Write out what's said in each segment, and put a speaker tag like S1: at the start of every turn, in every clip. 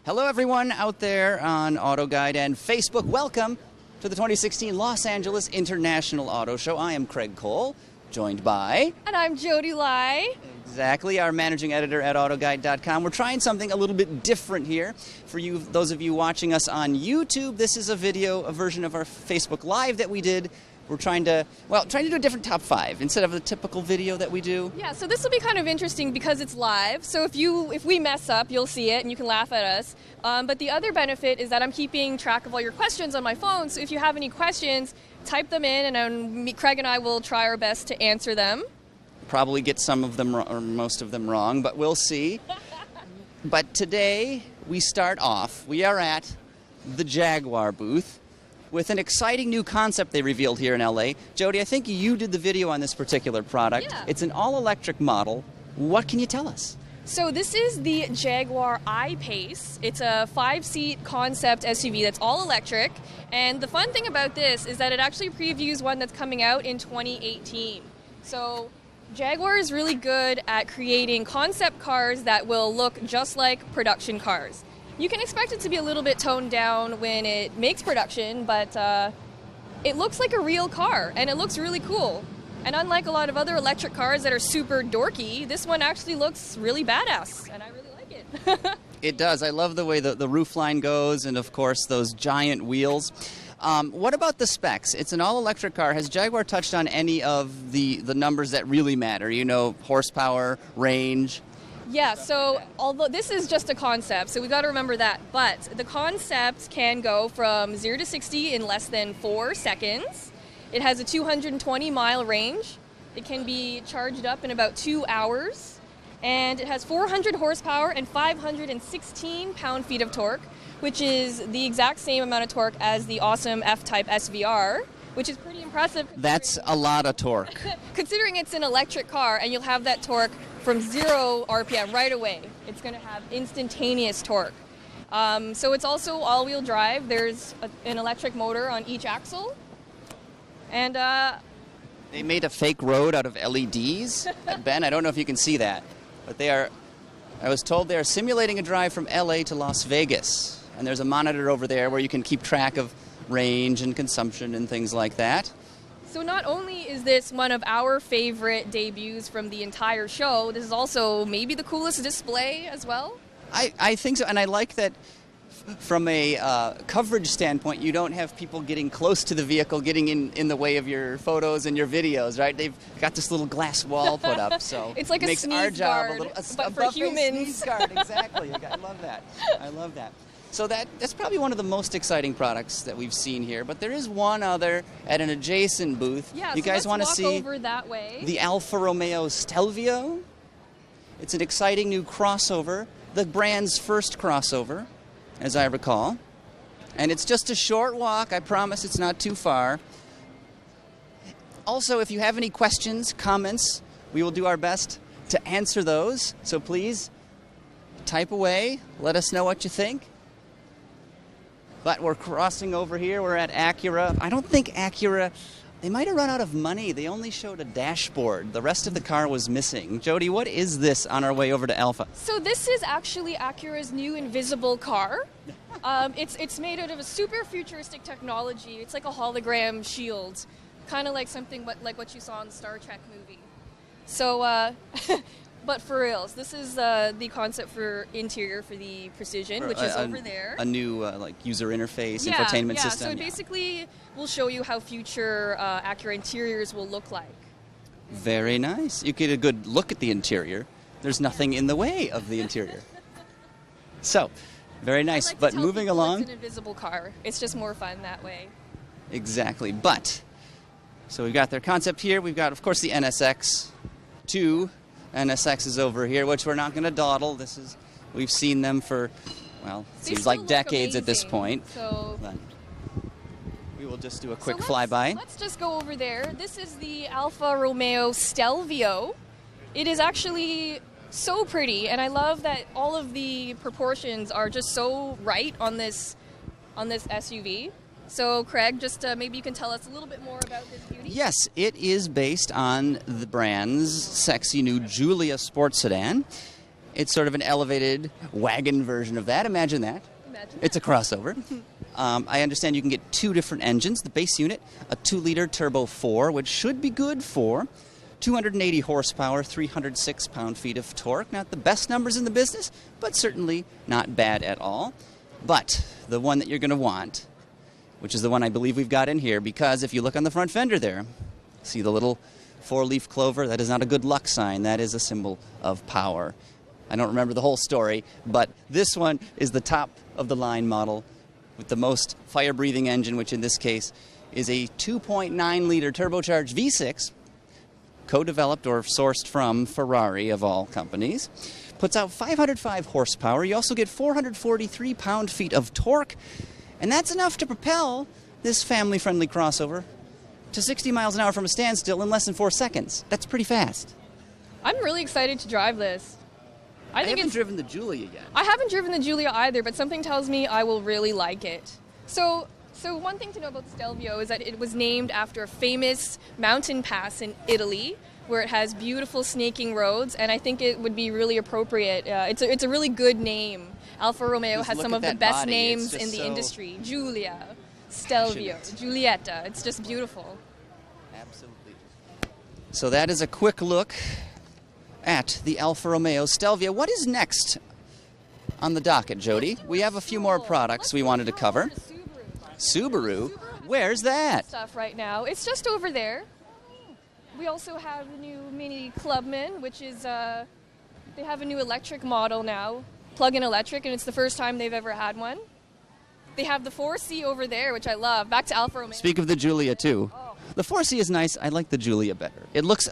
S1: Hello, everyone out there on AutoGuide and Facebook. Welcome to the 2016 Los Angeles International Auto Show. I am Craig Cole, joined by...
S2: And I'm Jody Lai.
S1: Exactly, our managing editor at AutoGuide.com. We're trying something a little bit different here. For you, those of you watching us on YouTube, this is a version of our Facebook Live that we did. We're trying to do a different top 5 instead of the typical video that we do.
S2: Yeah, so this will be kind of interesting because it's live. So if we mess up, you'll see it and you can laugh at us. But the other benefit is that I'm keeping track of all your questions on my phone. So if you have any questions, type them in, and Craig and I will try our best to answer them.
S1: Probably get some of them or most of them wrong, but we'll see. But today we start off. We are at the Jaguar booth with an exciting new concept they revealed here in LA. Jody, I think you did the video on this particular product.
S2: Yeah.
S1: It's an all-electric model. What can you tell us?
S2: So this is the Jaguar I-Pace. It's a 5-seat concept SUV that's all electric. And the fun thing about this is that it actually previews one that's coming out in 2018. So Jaguar is really good at creating concept cars that will look just like production cars. You can expect it to be a little bit toned down when it makes production, but it looks like a real car, and it looks really cool. And unlike a lot of other electric cars that are super dorky, this one actually looks really badass, and I really like it.
S1: It does. I love the way the roofline goes, and of course those giant wheels. What about the specs? It's an all-electric car. Has Jaguar touched on any of the numbers that really matter? You know, horsepower, range?
S2: Yeah, so although this is just a concept, so we've got to remember that. But the concept can go from 0 to 60 in less than 4 seconds. It has a 220-mile range. It can be charged up in about 2 hours. And it has 400 horsepower and 516 pound-feet of torque, which is the exact same amount of torque as the awesome F-Type SVR, which is pretty impressive.
S1: That's a lot of torque.
S2: Considering it's an electric car and you'll have that torque from 0 RPM right away. It's going to have instantaneous torque. So it's also all-wheel drive. There's an electric motor on each axle. And
S1: they made a fake road out of LEDs. Ben, I don't know if you can see that, but I was told they are simulating a drive from LA to Las Vegas. And there's a monitor over there where you can keep track of range and consumption and things like that.
S2: So not only is this one of our favorite debuts from the entire show, this is also maybe the coolest display as well.
S1: I think so, and I like that from a coverage standpoint, you don't have people getting close to the vehicle, getting in the way of your photos and your videos, right? They've got this little glass wall put up, so
S2: it's like
S1: it makes
S2: sneeze
S1: our job
S2: guard,
S1: a little
S2: but for humans.
S1: Sneeze guard, exactly. I love that. I love that. So that's probably one of the most exciting products that we've seen here. But there is one other at an adjacent booth.
S2: Yeah,
S1: you
S2: so
S1: guys want to see
S2: over that way.
S1: The Alfa Romeo Stelvio? It's an exciting new crossover, the brand's first crossover, as I recall. And it's just a short walk. I promise it's not too far. Also, if you have any questions, comments, we will do our best to answer those. So please type away. Let us know what you think. But we're crossing over here. We're at Acura. I don't think Acura, they might have run out of money. They only showed a dashboard. The rest of the car was missing. Jody, what is this on our way over to Alfa?
S2: So this is actually Acura's new invisible car. It's made out of a super futuristic technology. It's like a hologram shield, kind of like something like what you saw in the Star Trek movie. So, but for reals, this is the concept for interior for the Precision, which is over there.
S1: A new user interface, infotainment system.
S2: So it basically will show you how future Acura interiors will look like.
S1: Very nice. You get a good look at the interior. There's nothing in the way of the interior. So, very nice.
S2: Like
S1: but moving along,
S2: it's an invisible car. It's just more fun that way.
S1: Exactly. But so we've got their concept here. We've got, of course, the NSX 2. NSX is over here, which we're not going to dawdle. We've seen them for, well, it seems like decades at this point.
S2: So
S1: but we will just do a quick flyby.
S2: Let's just go over there. This is the Alfa Romeo Stelvio. It is actually so pretty, and I love that all of the proportions are just so right on this SUV. So, Craig, just maybe you can tell us a little bit more about this beauty.
S1: Yes, it is based on the brand's sexy new Giulia sports sedan. It's sort of an elevated wagon version of that. Imagine that.
S2: Imagine
S1: It's a crossover. I understand you can get 2 different engines. The base unit, a 2-liter turbo 4, which should be good for 280 horsepower, 306 pound-feet of torque. Not the best numbers in the business, but certainly not bad at all. But the one that you're going to want, which is the one I believe we've got in here, because if you look on the front fender there, see the little 4-leaf clover? That is not a good luck sign. That is a symbol of power. I don't remember the whole story, but this one is the top-of-the-line model with the most fire-breathing engine, which in this case is a 2.9-liter turbocharged V6, co-developed or sourced from Ferrari, of all companies. Puts out 505 horsepower. You also get 443 pound-feet of torque, and that's enough to propel this family-friendly crossover to 60 miles an hour from a standstill in less than 4 seconds. That's pretty fast.
S2: I'm really excited to drive this.
S1: I haven't driven the Giulia yet.
S2: I haven't driven the Giulia either, but something tells me I will really like it. So one thing to know about the Stelvio is that it was named after a famous mountain pass in Italy, where it has beautiful snaking roads, and I think it would be really appropriate. It's a really good name. Alfa Romeo has some of the best names in the industry. Giulia, Stelvio, Giulietta. It's just beautiful.
S1: Absolutely. So that is a quick look at the Alfa Romeo Stelvio. What is next on the docket, Jody? We have a few more products we wanted to cover. Subaru? Where's that?
S2: Stuff right now. It's just over there. We also have the new Mini Clubman, which is, they have a new electric model now, plug-in electric, and it's the first time they've ever had one. They have the 4C over there, which I love. Back to Alfa Romeo.
S1: Speak of the Giulia, too.
S2: Oh.
S1: The 4C is nice. I like the Giulia better. It looks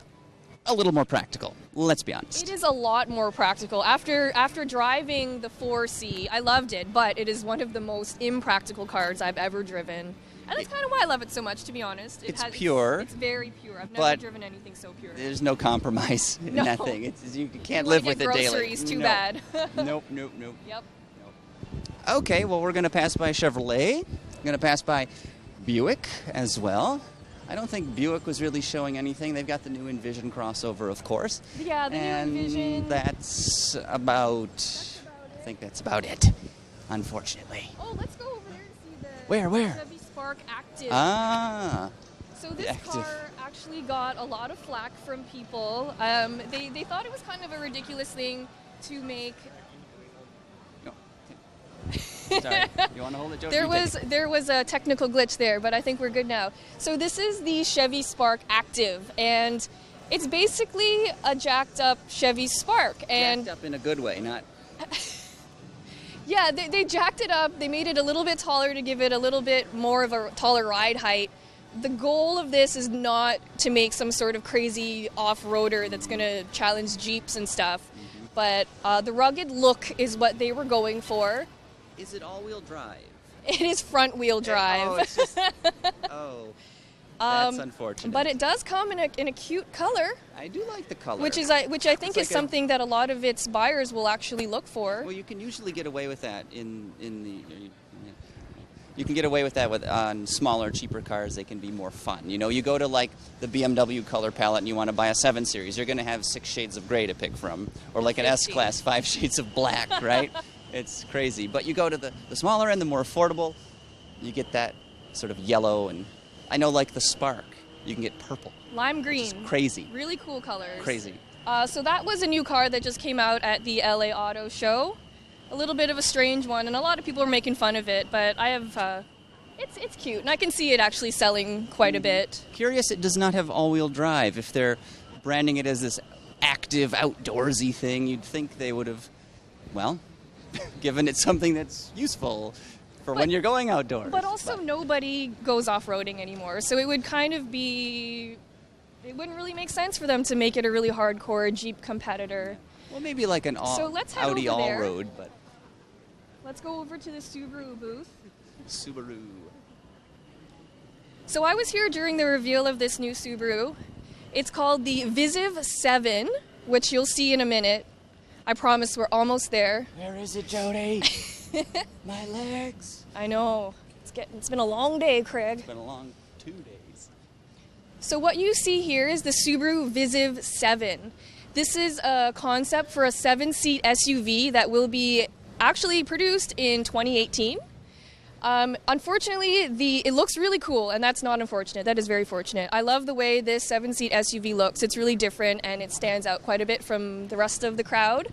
S1: a little more practical, let's be honest.
S2: It is a lot more practical. After driving the 4C, I loved it, but it is one of the most impractical cars I've ever driven. And that's kind of why I love it so much, to be honest.
S1: It's pure.
S2: It's very pure. I've never driven anything so pure.
S1: There's no compromise in that thing. You can't
S2: you
S1: live with it daily.
S2: Groceries, too bad.
S1: Nope.
S2: Yep.
S1: Okay, well, we're going to pass by Chevrolet. We're going to pass by Buick as well. I don't think Buick was really showing anything. They've got the new Envision crossover, of course.
S2: Yeah, the new Envision.
S1: That's about I think that's about it, unfortunately.
S2: Oh, let's go over there to see the
S1: Where?
S2: Chevy Spark Activ.
S1: Ah.
S2: So this car actually got a lot of flack from people. They thought it was kind of a ridiculous thing to make.
S1: No. Sorry. You want to hold it, Joe?
S2: There was a technical glitch there, but I think we're good now. So this is the Chevy Spark Activ, and it's basically a jacked up Chevy Spark. And
S1: jacked up in a good way, not.
S2: Yeah, they jacked it up. They made it a little bit taller to give it a little bit more of a taller ride height. The goal of this is not to make some sort of crazy off-roader that's going to challenge Jeeps and stuff, but the rugged look is what they were going for.
S1: Is it all-wheel drive?
S2: It is front-wheel drive.
S1: Oh, it's just, that's unfortunate.
S2: But it does come in a cute color.
S1: I do like the color.
S2: Which I think is something that a lot of its buyers will actually look for.
S1: Well, you can usually get away with that you can get away with that on smaller, cheaper cars. They can be more fun. You know, you go to like the BMW color palette and you want to buy a 7 Series, you're going to have 6 shades of gray to pick from, or like an S-Class, 5 shades of black, right? It's crazy. But you go to the smaller end, the more affordable, you get that sort of yellow, and I know like the Spark, you can get purple.
S2: Lime green.
S1: Which is crazy.
S2: Really cool colors.
S1: Crazy.
S2: So that was a new car that just came out at the LA Auto Show. A little bit of a strange one, and a lot of people are making fun of it, but I have, it's cute, and I can see it actually selling quite a bit.
S1: Curious it does not have all-wheel drive. If they're branding it as this active, outdoorsy thing, you'd think they would have, well, given it something that's useful for when you're going outdoors.
S2: But also nobody goes off-roading anymore, so it would kind of be, it wouldn't really make sense for them to make it a really hardcore Jeep competitor.
S1: Well, maybe like an Audi all-road, but...
S2: Let's go over to the Subaru booth.
S1: Subaru.
S2: So I was here during the reveal of this new Subaru. It's called the Viziv-7, which you'll see in a minute. I promise we're almost there.
S1: Where is it, Jody? My legs.
S2: I know. It's been a long day, Craig.
S1: It's been a long 2 days.
S2: So what you see here is the Subaru Viziv-7. This is a concept for a 7-seat SUV that will be actually produced in 2018. Unfortunately, it looks really cool, and that's not unfortunate. That is very fortunate. I love the way this 7-seat SUV looks. It's really different, and it stands out quite a bit from the rest of the crowd.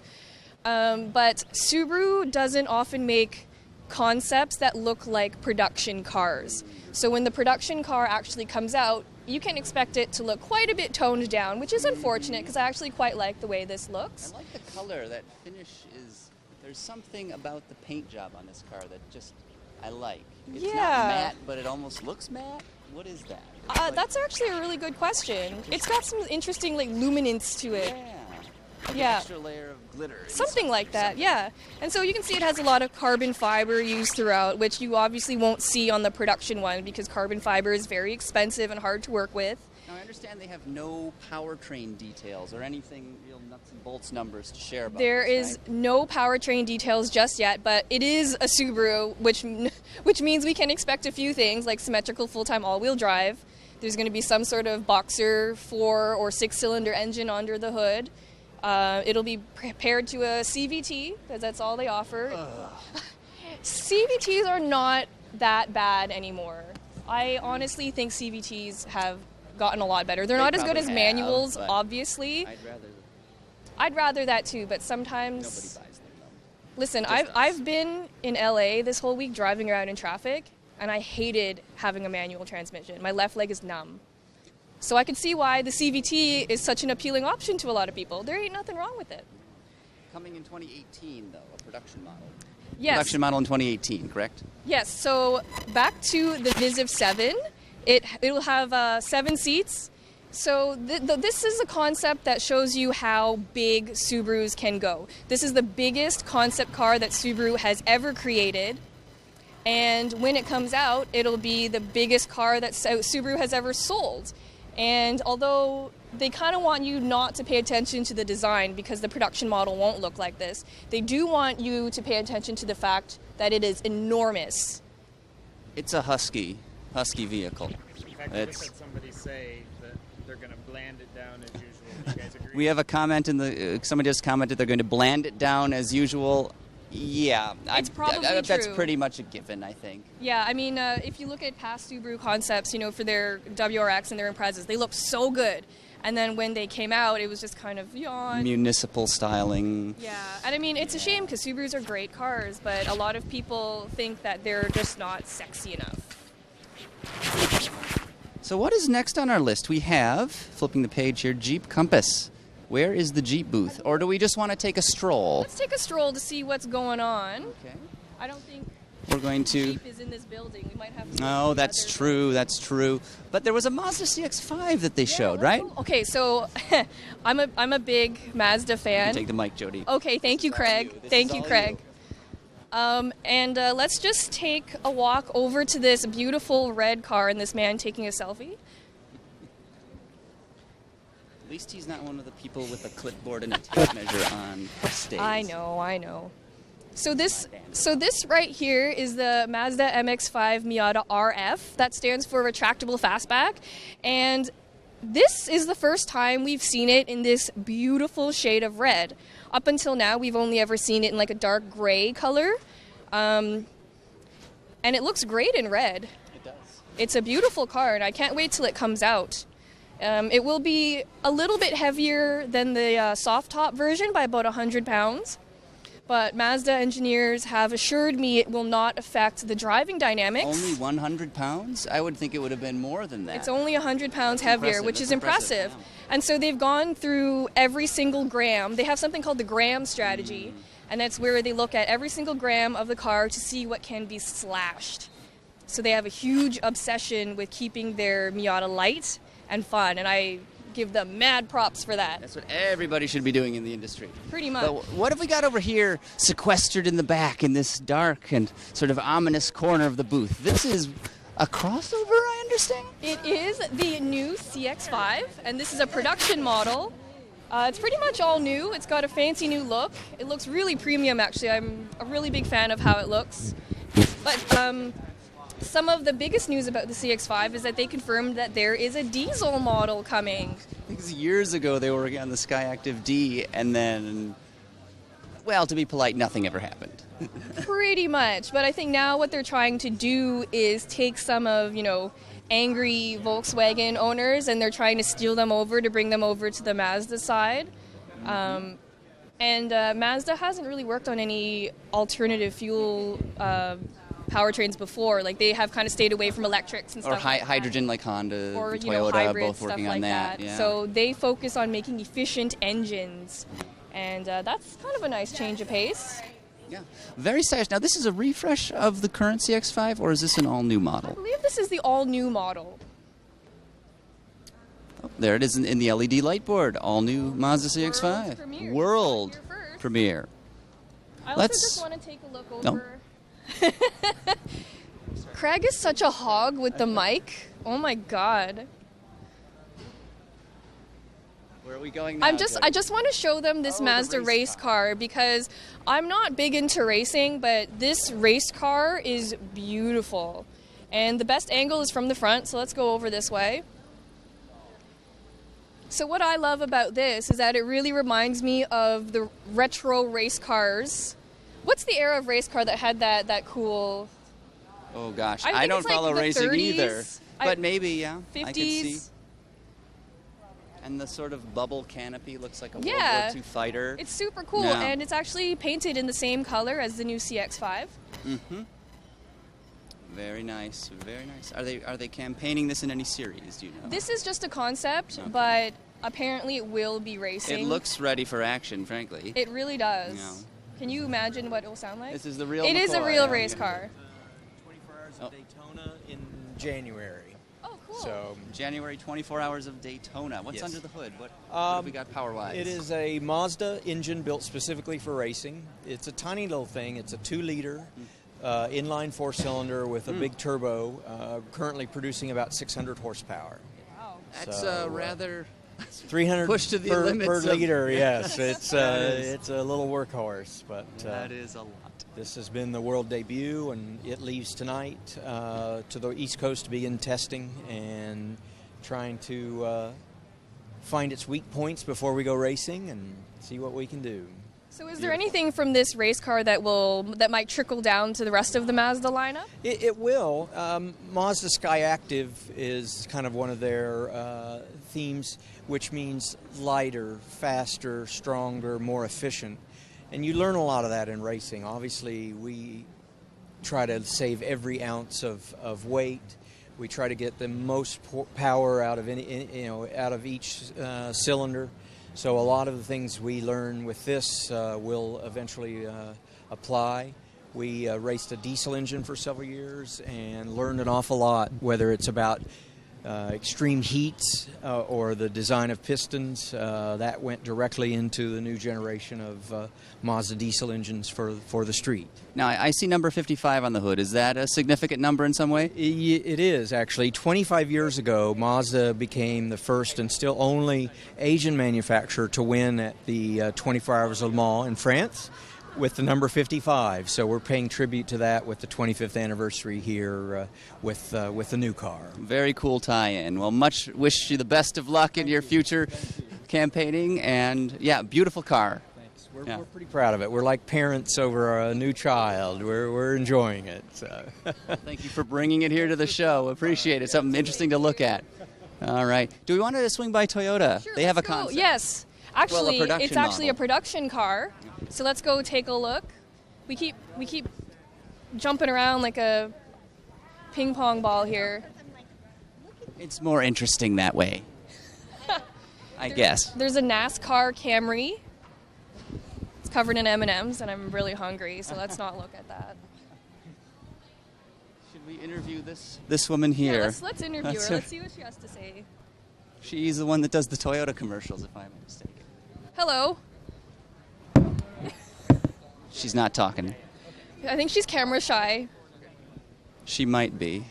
S2: But Subaru doesn't often make concepts that look like production cars. So when the production car actually comes out, you can expect it to look quite a bit toned down, which is unfortunate because I actually quite like the way this looks.
S1: I like the color. That finish is, there's something about the paint job on this car that just I like. It's not matte, but it almost looks matte. What is that?
S2: That's actually a really good question. It's got some interesting luminance to it.
S1: An extra layer of glitter.
S2: Something like that, yeah. And so you can see it has a lot of carbon fiber used throughout, which you obviously won't see on the production one because carbon fiber is very expensive and hard to work with.
S1: Now, I understand they have no powertrain details or anything real nuts and bolts numbers to share about
S2: There is no powertrain details just yet, but it is a Subaru, which means we can expect a few things like symmetrical full-time all-wheel drive. There's going to be some sort of boxer 4 or 6-cylinder engine under the hood. It'll be paired to a CVT, because that's all they offer. CVTs are not that bad anymore. I honestly think CVTs have gotten a lot better. They're not as good as manuals, obviously. I'd rather that too, but sometimes...
S1: Nobody buys them, though.
S2: Listen, I've been in LA this whole week driving around in traffic, and I hated having a manual transmission. My left leg is numb. So I could see why the CVT is such an appealing option to a lot of people. There ain't nothing wrong with it.
S1: Coming in 2018, though, a production model.
S2: Yes.
S1: Production model in 2018, correct?
S2: Yes. So back to the Viziv-7. It'll have 7 seats. So this is a concept that shows you how big Subarus can go. This is the biggest concept car that Subaru has ever created. And when it comes out, it'll be the biggest car that Subaru has ever sold. And although they kind of want you not to pay attention to the design because the production model won't look like this, they do want you to pay attention to the fact that it is enormous.
S1: It's a husky vehicle.
S3: In fact, I just had somebody say that they're going to bland it down as usual. Do you guys agree?
S1: We have a comment somebody just commented they're going to bland it down as usual. Yeah,
S2: it's probably
S1: that's
S2: true.
S1: pretty much a given, I think.
S2: Yeah, I mean, if you look at past Subaru concepts, for their WRX and their Imprezas, they look so good. And then when they came out, it was just kind of yawn.
S1: Municipal styling.
S2: Yeah, and I mean, it's a shame because Subarus are great cars, but a lot of people think that they're just not sexy enough.
S1: So what is next on our list? We have, flipping the page here, Jeep Compass. Where is the Jeep booth? Or do we just want to take a stroll?
S2: Let's take a stroll to see what's going on.
S1: Okay.
S2: I don't think
S1: we're going to...
S2: Jeep is in this building. We might have to...
S1: No, that's true. That's true. But there was a Mazda CX-5 that they showed, right?
S2: Okay, so I'm a big Mazda fan.
S1: You take the mic, Jody.
S2: Okay, thank you, Craig. Thank you, Craig. And let's just take a walk over to this beautiful red car and this man taking a selfie.
S1: At least he's not one of the people with a clipboard and a tape measure on stage.
S2: I know. So this right here is the Mazda MX-5 Miata RF. That stands for retractable fastback. And this is the first time we've seen it in this beautiful shade of red. Up until now, we've only ever seen it in like a dark gray color. And it looks great in red.
S1: It does.
S2: It's a beautiful car, and I can't wait till it comes out. It will be a little bit heavier than the soft top version by about 100 pounds. But Mazda engineers have assured me it will not affect the driving dynamics.
S1: Only 100 pounds? I would think it would have been more than that.
S2: It's only 100 pounds heavier, which is impressive.
S1: Yeah.
S2: And so they've gone through every single gram. They have something called the gram strategy, and that's where they look at every single gram of the car to see what can be slashed. So they have a huge obsession with keeping their Miata light and fun, and I give them mad props for that.
S1: That's what everybody should be doing in the industry.
S2: Pretty much.
S1: But what have we got over here sequestered in the back in this dark and sort of ominous corner of the booth? This is a crossover, I understand?
S2: It is the new CX-5, and this is a production model. It's pretty much all new. It's got a fancy new look. It looks really premium, actually. I'm a really big fan of how it looks. But some of the biggest news about the CX-5 is that they confirmed that there is a diesel model coming.
S1: think it was years ago they were working on the Sky Activ D, and then, well, to be polite, nothing ever happened.
S2: Pretty much. But I think now what they're trying to do is take some of, angry Volkswagen owners, and they're trying to steal them over to bring them over to the Mazda side. And Mazda hasn't really worked on any alternative fuel powertrains before. Like, they have kind of stayed away from electrics and stuff.
S1: Or hydrogen like Honda,
S2: or
S1: Toyota,
S2: hybrid,
S1: both working
S2: stuff
S1: on
S2: like
S1: that. Yeah.
S2: So they focus on making efficient engines, and that's kind of a nice change of pace.
S1: Yeah, very stylish. Now, this is a refresh of the current CX-5, or is this an all-new
S2: I
S1: model?
S2: believe this is the all-new model.
S1: Oh, there it is in the LED light board. All-new Mazda CX-5.
S2: premiere.
S1: World
S2: Here first.
S1: premiere.
S2: I also
S1: Let's-
S2: just want to take a look
S1: No.
S2: over. Craig is such a hog with the mic. Oh my god.
S1: Where are we going now?
S2: I just want to show them this
S1: Oh, the
S2: Mazda
S1: race
S2: race car because I'm not big into racing, but this race car is beautiful. And the best angle is from the front, so let's go over this way. So what I love about this is that it really reminds me of the retro race cars. What's the era of race car that had that cool...
S1: Oh, gosh.
S2: I
S1: I
S2: think
S1: don't
S2: it's like
S1: follow
S2: the
S1: racing
S2: 30s.
S1: either. But maybe, yeah.
S2: 50s.
S1: I can see. And the sort of bubble canopy looks like a
S2: Yeah.
S1: World War II fighter.
S2: It's super cool,
S1: Yeah.
S2: and it's actually painted in the same color as the new CX-5.
S1: Mm-hmm. Very nice, very nice. Are they campaigning this in any series, do you know?
S2: This is just a concept,
S1: Okay.
S2: but apparently it will be racing.
S1: It looks ready for action, frankly.
S2: It really does.
S1: Yeah.
S2: Can you imagine what it will sound like?
S1: This is the real
S2: It is a
S1: McCoy,
S2: real
S1: yeah.
S2: race car.
S4: 24 hours
S1: Oh.
S4: of Daytona in January.
S2: Oh, cool.
S4: So
S1: January 24 hours of Daytona. What's
S4: Yes.
S1: under the hood? What have we got power-wise?
S4: it is a Mazda engine built specifically for racing. It's a tiny little thing. It's a 2-liter inline 4-cylinder with a big turbo, currently producing about 600 horsepower.
S2: Wow.
S1: That's
S4: So,
S1: rather
S4: 300
S1: Push to the
S4: per
S1: limits of-
S4: liter. Yes, it's
S1: That is-
S4: it's a little workhorse, but
S1: that is a lot.
S4: this has been the world debut, and it leaves tonight to the East Coast to begin testing and trying to find its weak points before we go racing and see what we can do.
S2: So is there anything from this race car that might trickle down to the rest of the Mazda lineup?
S4: It will. Mazda Sky Activ is kind of one of their themes, which means lighter, faster, stronger, more efficient. And you learn a lot of that in racing. Obviously, we try to save every ounce of weight. We try to get the most power out of out of each cylinder. So a lot of the things we learn with this will eventually apply. We raced a diesel engine for several years and learned an awful lot, whether it's about extreme heat or the design of pistons. That went directly into the new generation of Mazda diesel engines for the street.
S1: Now, I see number 55 on the hood. Is that a significant number in some way?
S4: It is, actually. 25 years ago, Mazda became the first and still only Asian manufacturer to win at the 24 Hours of Le Mans in France with the number 55. So we're paying tribute to that with the 25th anniversary here with the new car.
S1: Very cool tie-in. Well, wish you the best of luck in your future campaigning, and yeah, beautiful car.
S4: We're pretty proud of it. We're like parents over a new child. We're enjoying it. So.
S1: Thank you for bringing it here to the show. Appreciate it. Something interesting to look at. All right. Do we want to swing by Toyota?
S2: Sure,
S1: They have a
S2: let's go.
S1: concept.
S2: Yes. Actually,
S1: production
S2: it's actually
S1: model.
S2: a production car. So let's go take a look. We keep jumping around like a ping pong ball here.
S1: It's more interesting that way. I guess.
S2: There's a NASCAR Camry. It's covered in M&Ms, and I'm really hungry, so let's not look at that.
S1: Should we interview this woman here?
S2: Yeah, let's interview
S1: That's
S2: her.
S1: her.
S2: Let's see what she has to say.
S1: She's the one that does the Toyota commercials, if I'm not mistaken.
S2: Hello.
S1: She's not talking.
S2: I think she's camera shy.
S1: She might be.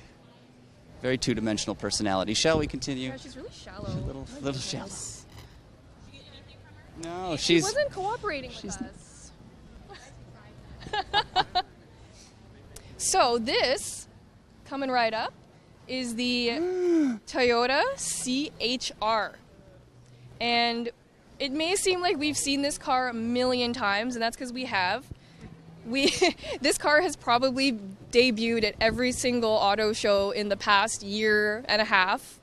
S1: Very two-dimensional personality. Shall we continue?
S2: Yeah, she's really shallow.
S1: Little shallow. No,
S2: She
S1: she's.
S2: wasn't cooperating with us. So this, coming right up, is the Toyota C-HR. And it may seem like we've seen this car a million times, and that's because we have. This car has probably debuted at every single auto show in the past year and a half.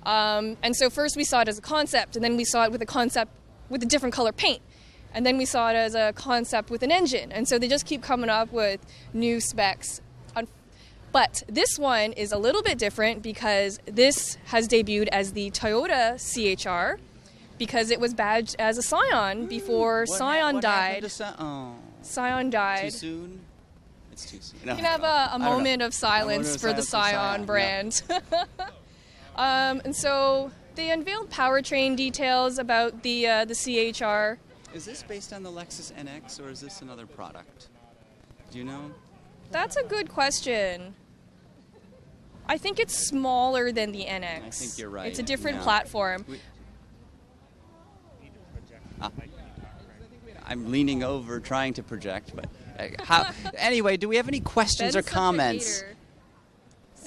S2: And so first we saw it as a concept, and then we saw it with a concept with a different color paint. And then we saw it as a concept with an engine. And so they just keep coming up with new specs. But this one is a little bit different because this has debuted as the Toyota C-HR because it was badged as a Scion before Scion died. Scion died.
S1: Too soon? It's too soon.
S2: You can have a moment of silence for the Scion brand. Yeah. And so they unveiled powertrain details about the C-HR.
S1: Is this based on the Lexus NX or is this another product? Do you know?
S2: That's a good question. I think it's smaller than the NX.
S1: I think you're right.
S2: It's a different platform.
S1: I'm leaning over trying to project, but anyway, do we have any questions or comments?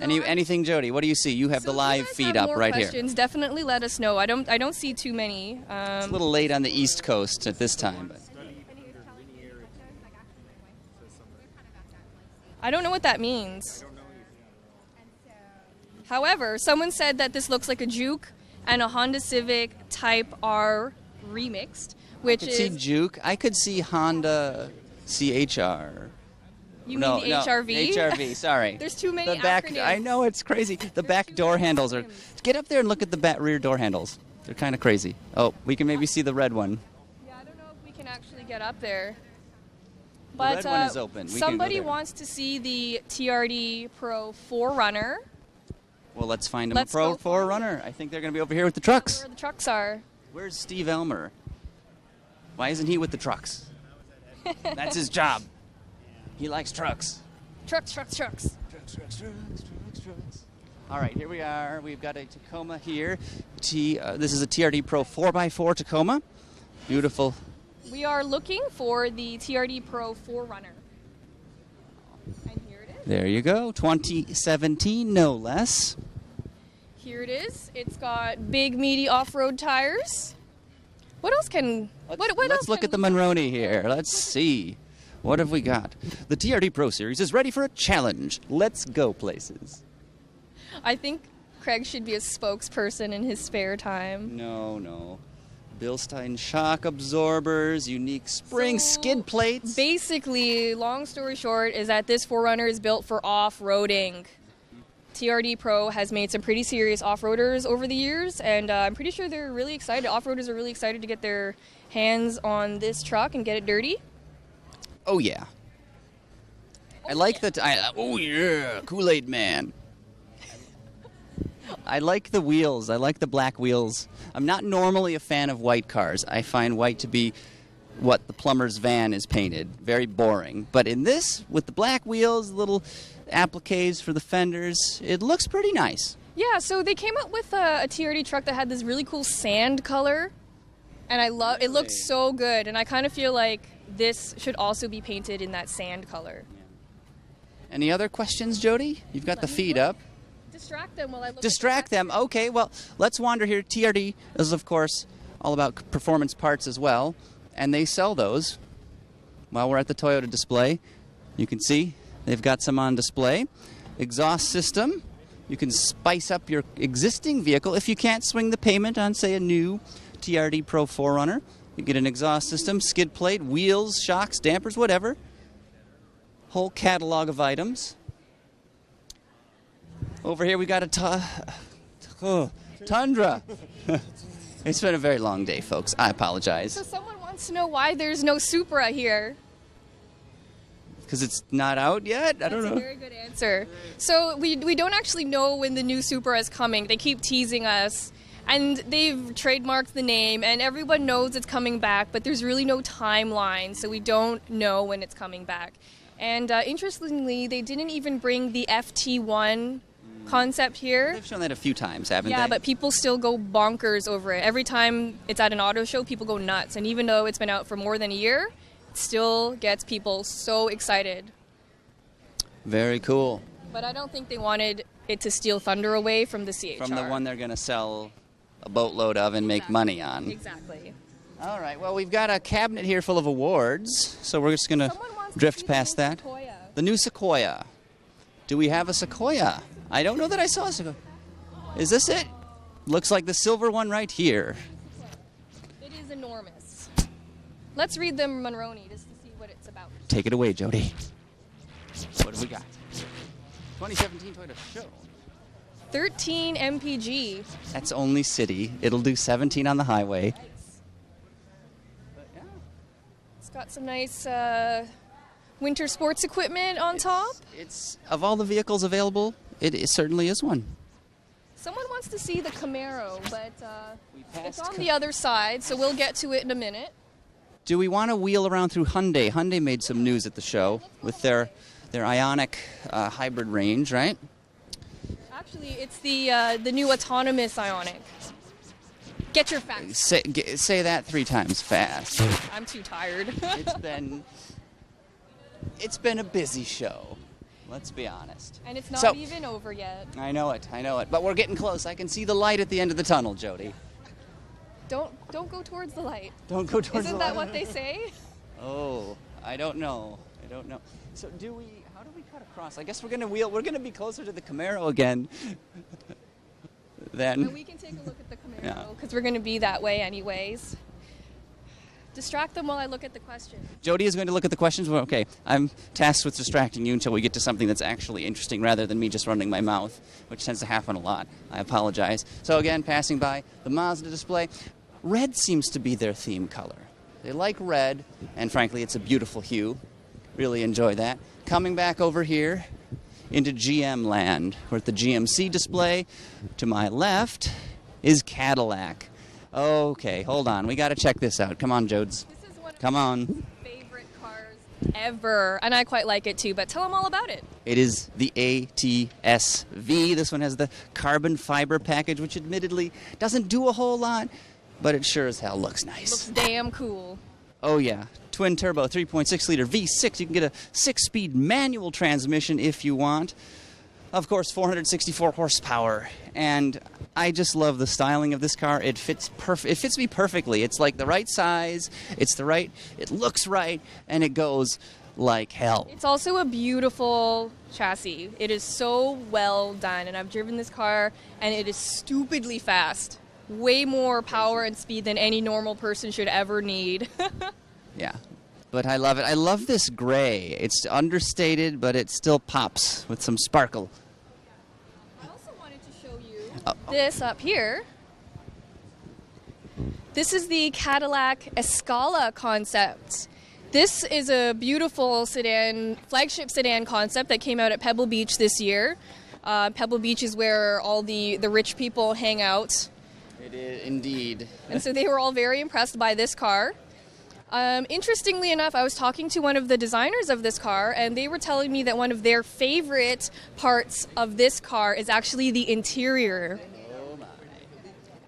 S1: Anything, Jody? What do you see? You have the live feed up right here.
S2: Definitely let us know. I don't see too many.
S1: It's a little late on the East Coast at this time, but
S2: I don't know what that means. However, someone said that this looks like a Juke and a Honda Civic Type R remixed, which is...
S1: I could see Juke. I could see Honda C-HR.
S2: You mean the HRV?
S1: HRV, sorry.
S2: There's too many
S1: acronyms. I know, it's crazy. The back door handles are... Get up there and look at the rear door handles. They're kind of crazy. Oh, we can maybe see the red one.
S2: Yeah, I don't know if we can actually get up there.
S1: The red one is open.
S2: Somebody wants to see the TRD Pro 4Runner.
S1: Well, let's find them a Pro 4Runner. I think they're going to be over here with the trucks.
S2: Where the trucks are.
S1: Where's Steve Elmer? Why isn't he with the trucks? That's his job. He likes trucks.
S2: Trucks.
S1: Trucks. All right, here we are. We've got a Tacoma here. This is a TRD Pro 4x4 Tacoma. Beautiful.
S2: We are looking for the TRD Pro 4Runner. And here it is.
S1: There you go. 2017, no less.
S2: Here it is. It's got big, meaty off-road tires. What else can...
S1: Let's look at the Monroney here. Let's see. What have we got? The TRD Pro Series is ready for a challenge. Let's go places.
S2: I think Craig should be a spokesperson in his spare time.
S1: No. Bilstein shock absorbers, unique spring skid plates.
S2: Basically, long story short, is that this 4Runner is built for off-roading. TRD Pro has made some pretty serious off-roaders over the years, and I'm pretty sure they're really excited. Off-roaders are really excited to get their hands on this truck and get it dirty.
S1: Oh, yeah. I like that. Oh, yeah. Kool-Aid Man. I like the wheels. I like the black wheels. I'm not normally a fan of white cars. I find white to be what the plumber's van is painted. Very boring. But in this, with the black wheels, little appliques for the fenders, it looks pretty nice.
S2: Yeah, so they came up with a TRD truck that had this really cool sand color. And I love it. Looks so good. And I kind of feel like this should also be painted in that sand color.
S1: Yeah. Any other questions, Jody? You've got the feed up.
S2: Distract them while I look.
S1: Distract them. Okay, well, let's wander here. TRD is, of course, all about performance parts as well, and they sell those. While we're at the Toyota display, you can see they've got some on display. Exhaust system. You can spice up your existing vehicle. If you can't swing the payment on, say, a new TRD Pro 4Runner, you get an exhaust system, skid plate, wheels, shocks, dampers, whatever. Whole catalog of items. Over here we got a Tundra. It's been a very long day, folks. I apologize.
S2: So someone wants to know why there's no Supra here.
S1: Because it's not out yet? I don't know.
S2: That's a very good answer. So we don't actually know when the new Supra is coming. They keep teasing us. And they've trademarked the name, and everyone knows it's coming back, but there's really no timeline, so we don't know when it's coming back. And interestingly, they didn't even bring the FT1 concept here.
S1: They've shown that a few times, haven't they?
S2: Yeah, but people still go bonkers over it. Every time it's at an auto show, people go nuts. And even though it's been out for more than a year, it still gets people so excited.
S1: Very cool.
S2: But I don't think they wanted it to steal thunder away from the C-HR.
S1: From the one they're going to sell a boatload of and make
S2: Exactly.
S1: money on.
S2: Exactly.
S1: All right, well, we've got a cabinet here full of awards, so we're just going to
S2: Someone wants to see
S1: drift
S2: the
S1: past
S2: new
S1: that.
S2: Sequoia.
S1: The new Sequoia. Do we have a Sequoia? I don't know that I saw a Sequoia. Is this it? Looks like the silver one right here.
S2: It is enormous. Let's read the Monroney just to see what it's about.
S1: Take it away, Jody. What do we got? 2017 Toyota Show.
S2: 13 MPG.
S1: That's only city. It'll do 17 on the highway.
S2: Nice. It's got some nice winter sports equipment on top.
S1: It's of all the vehicles available, it certainly is one.
S2: Someone wants to see the Camaro, but
S1: We
S2: it's
S1: passed
S2: on the other side, so we'll get to it in a minute.
S1: Do we want to wheel around through Hyundai? Hyundai made some news at the show with their Ioniq hybrid range, right?
S2: Actually, it's the new autonomous Ioniq. Get your facts.
S1: Say that 3 times fast.
S2: I'm too tired.
S1: It's been a busy show. Let's be honest.
S2: And it's not
S1: So-
S2: even over yet.
S1: I know it. But we're getting close. I can see the light at the end of the tunnel, Jody.
S2: Don't go towards the light.
S1: Don't go towards
S2: Isn't
S1: the
S2: that
S1: light.
S2: what they say?
S1: Oh, I don't know. So how do we cut across? I guess we're gonna be closer to the Camaro again.
S2: But
S1: Then
S2: we can take a look at the
S1: Yeah.
S2: Camaro because we're going to be that way anyways. Distract them while I look at the question.
S1: Jody is going to look at the questions. Well, okay, I'm tasked with distracting you until we get to something that's actually interesting rather than me just running my mouth, which tends to happen a lot. I apologize. So again, passing by the Mazda display, red seems to be their theme color. They like red, and frankly, it's a beautiful hue. Really enjoy that. Coming back over here into GM land. We're at the GMC display. To my left is Cadillac. Okay, hold on. We got to check this out. Come on, Jodes.
S2: This is one of
S1: Come on.
S2: my favorite cars ever, and I quite like it too, but tell them all about it.
S1: It is the ATS-V. This one has the carbon fiber package, which admittedly doesn't do a whole lot, but it sure as hell looks nice.
S2: Looks damn cool.
S1: Oh, yeah. Twin turbo, 3.6 liter V6. You can get a 6-speed manual transmission if you want. Of course, 464 horsepower. And I just love the styling of this car. It fits It fits me perfectly. It's like the right size. It looks right, and it goes like hell.
S2: It's also a beautiful chassis. It is so well done, and I've driven this car, and it is stupidly fast. Way more power and speed than any normal person should ever need.
S1: Yeah. But I love it. I love this gray. It's understated, but it still pops with some sparkle.
S2: I also wanted to show you this up here. This is the Cadillac Escala concept. This is a beautiful flagship sedan concept that came out at Pebble Beach this year. Pebble Beach is where all the rich people hang out.
S1: It is indeed.
S2: And so they were all very impressed by this car. Interestingly enough, I was talking to one of the designers of this car, and they were telling me that one of their favorite parts of this car is actually the interior.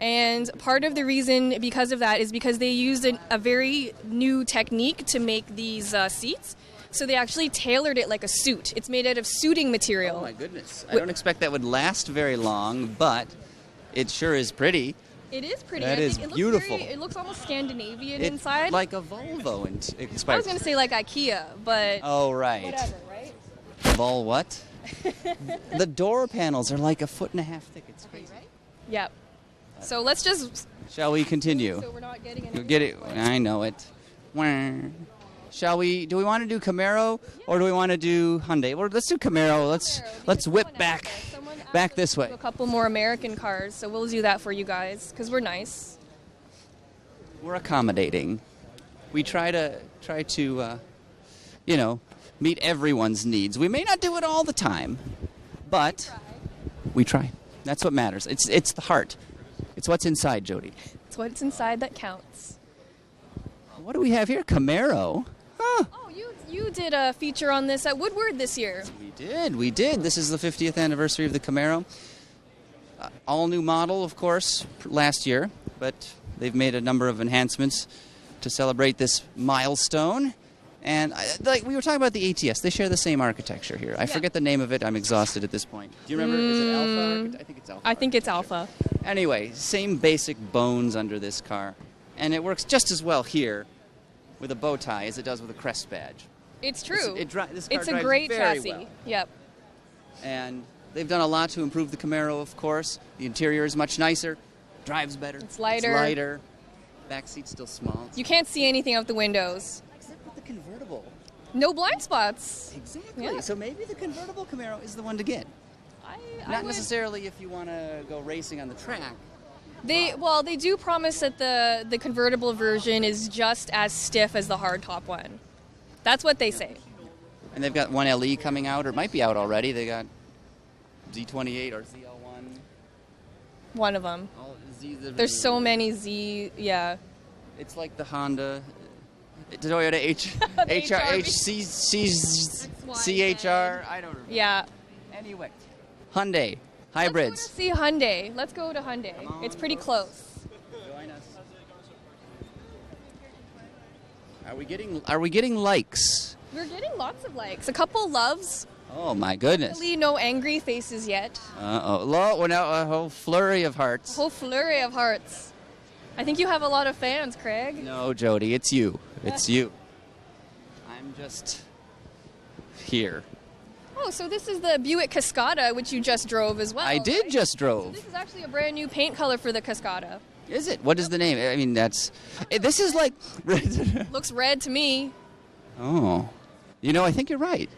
S2: And part of the reason because of that is because they used a very new technique to make these seats. So they actually tailored it like a suit. It's made out of suiting material.
S1: Oh my goodness. I don't expect that would last very long, but it sure is pretty.
S2: It is pretty.
S1: That
S2: I
S1: is
S2: think
S1: beautiful.
S2: It looks almost Scandinavian
S1: It's
S2: inside.
S1: like a Volvo
S2: I
S1: inspired.
S2: was going to say like IKEA, but
S1: Oh, right.
S2: whatever, right?
S1: Vol what? The door panels are like 1.5 feet thick. It's crazy.
S2: Yep. So let's just
S1: Shall we continue?
S2: so we're not getting
S1: You'll get it. I know it. Wah. Shall we? Do we want to do Camaro or do we want to do Hyundai? Well, let's do Camaro. Let's whip back this way.
S2: a couple more American cars, so we'll do that for you guys because we're nice.
S1: We're accommodating. We try to meet everyone's needs. We may not do it all the time, but we try. That's what matters. It's the heart. It's what's inside, Jody.
S2: It's what's inside that counts.
S1: What do we have here? Camaro. Huh.
S2: Oh, you did a feature on this at Woodward this year.
S1: We did. This is the 50th anniversary of the Camaro. All new model, of course, last year, but they've made a number of enhancements to celebrate this milestone. And like we were talking about the ATS, they share the same architecture here. I forget the name of it. I'm exhausted at this point. Do you remember? Is it Alpha? I think it's Alpha.
S2: I think it's Alpha.
S1: Anyway, same basic bones under this car. And it works just as well here with a bow tie as it does with a crest badge.
S2: It's true.
S1: This car
S2: it's a
S1: drives
S2: great
S1: very
S2: chassis.
S1: well.
S2: Yep.
S1: And they've done a lot to improve the Camaro, of course. The interior is much nicer. Drives better.
S2: It's lighter.
S1: It's lighter. Back seat's still small.
S2: You can't see anything out the windows.
S1: Except with the convertible.
S2: No blind spots.
S1: Exactly.
S2: Yeah.
S1: So maybe the convertible Camaro is the one to get. Not necessarily if you want to go racing on the track.
S2: They do promise that the convertible version is just as stiff as the hardtop one. That's what they say.
S1: And they've got one LE coming out, or it might be out already. They got Z28 or ZL1.
S2: One of them.
S1: All
S2: There's so many Z. Yeah.
S1: It's like the Honda, Toyota C-HR. I don't remember.
S2: Yeah.
S1: Anyway, Hyundai hybrids.
S2: Let's go to see Hyundai. Let's go to Hyundai. It's pretty close.
S1: Join us. Are we getting likes?
S2: We're getting lots of likes. A couple loves.
S1: Oh my goodness.
S2: Hopefully no angry faces yet.
S1: Well, now a whole flurry of hearts.
S2: A whole flurry of hearts. I think you have a lot of fans, Craig.
S1: No, Jody, it's you. It's you. I'm just here.
S2: Oh, so this is the Buick Cascada, which you just drove as well.
S1: I did
S2: right?
S1: just drove.
S2: So this is actually a brand new paint color for the Cascada.
S1: Is it? What is the name? I mean, this is like...
S2: Looks red to me.
S1: Oh. I think you're right.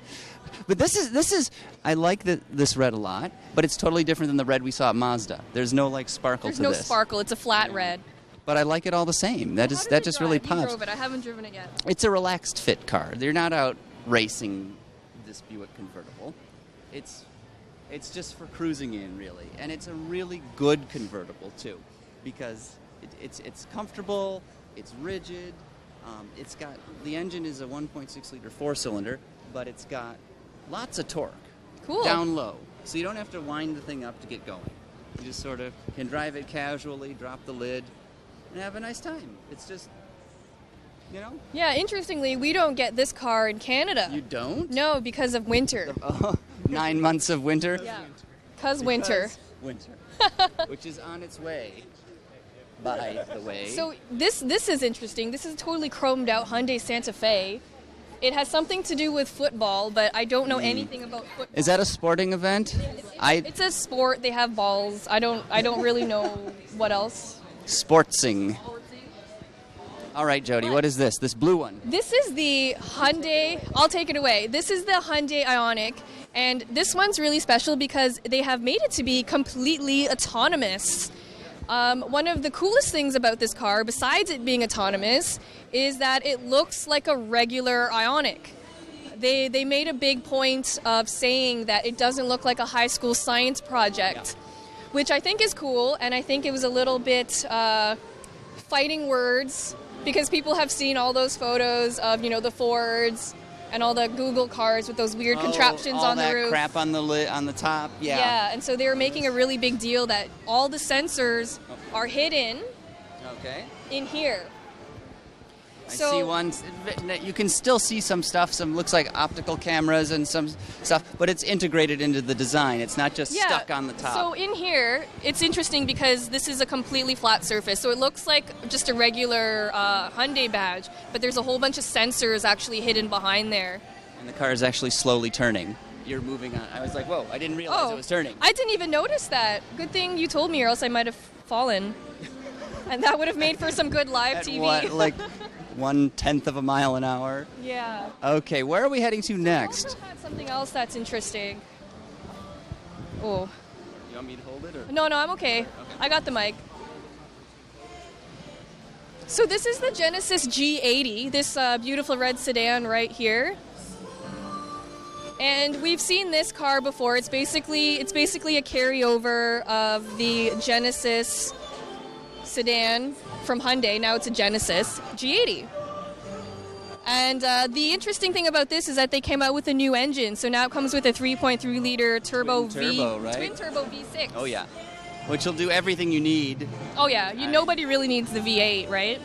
S1: But this is I like this red a lot, but it's totally different than the red we saw at Mazda. There's no sparkle
S2: There's
S1: to
S2: no
S1: this.
S2: sparkle. It's a flat red.
S1: But I like it all the same. That just really
S2: You
S1: pops.
S2: drove it. I haven't driven it yet.
S1: It's a relaxed fit car. They're not out racing this Buick convertible. It's just for cruising in, really. And it's a really good convertible too, because it's comfortable, it's rigid. It's got the engine is a 1.6 liter 4-cylinder, but it's got lots of torque.
S2: Cool.
S1: Down low, so you don't have to wind the thing up to get going. You just sort of can drive it casually, drop the lid, and have a nice time. It's just,
S2: Yeah, interestingly, we don't get this car in Canada.
S1: You don't?
S2: No, because of winter.
S1: 9 months of winter?
S2: Yeah. Because winter.
S1: Winter. Which is on its way, by the way.
S2: So this is interesting. This is a totally chromed out Hyundai Santa Fe. It has something to do with football, but I don't know anything about football.
S1: Is that a sporting event?
S2: It's a sport. They have balls. I don't really know what else.
S1: Sportsing. All right, Jody, what is this? This blue one?
S2: This is the Hyundai. I'll take it away. This is the Hyundai Ioniq, and this one's really special because they have made it to be completely autonomous. One of the coolest things about this car, besides it being autonomous, is that it looks like a regular Ioniq. They made a big point of saying that it doesn't look like a high school science project, which I think is cool, and I think it was a little bit fighting words because people have seen all those photos of, the Fords and all the Google cars with those weird contraptions on the roof.
S1: All that crap on the top, yeah.
S2: Yeah, and so they were making a really big deal that all the sensors are hidden in here.
S1: I see one. You can still see some stuff. Some looks like optical cameras and some stuff, but it's integrated into the design. It's not just stuck on the top.
S2: So in here, it's interesting because this is a completely flat surface. So it looks like just a regular Hyundai badge, but there's a whole bunch of sensors actually hidden behind there.
S1: And the car is actually slowly turning. You're moving on. I was like, whoa, I didn't realize it was turning.
S2: I didn't even notice that. Good thing you told me or else I might have fallen. And that would have made for some good live
S1: At
S2: TV.
S1: what, like 1/10 of a mile an hour?
S2: Yeah.
S1: Okay, where are we heading to next?
S2: I also had something else that's interesting. Oh.
S1: You want me to hold it? Or?
S2: No, I'm okay. I got the mic. So this is the Genesis G80, this beautiful red sedan right here. And we've seen this car before. It's basically a carryover of the Genesis sedan from Hyundai. Now it's a Genesis G80. And the interesting thing about this is that they came out with a new engine. So now it comes with a 3.3 liter turbo
S1: right?
S2: twin turbo V6.
S1: Oh yeah, which will do everything you need.
S2: Oh yeah, nobody really needs the V8, right?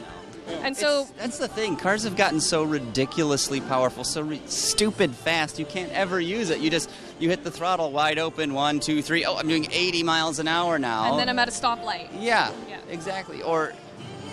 S2: And so
S1: That's the thing. Cars have gotten so ridiculously powerful, so stupid fast. You can't ever use it. You hit the throttle wide open, 1, 2, 3. Oh, I'm doing 80 miles an hour now.
S2: and then I'm at a stoplight.
S1: Yeah,
S2: Yeah.
S1: exactly. Or,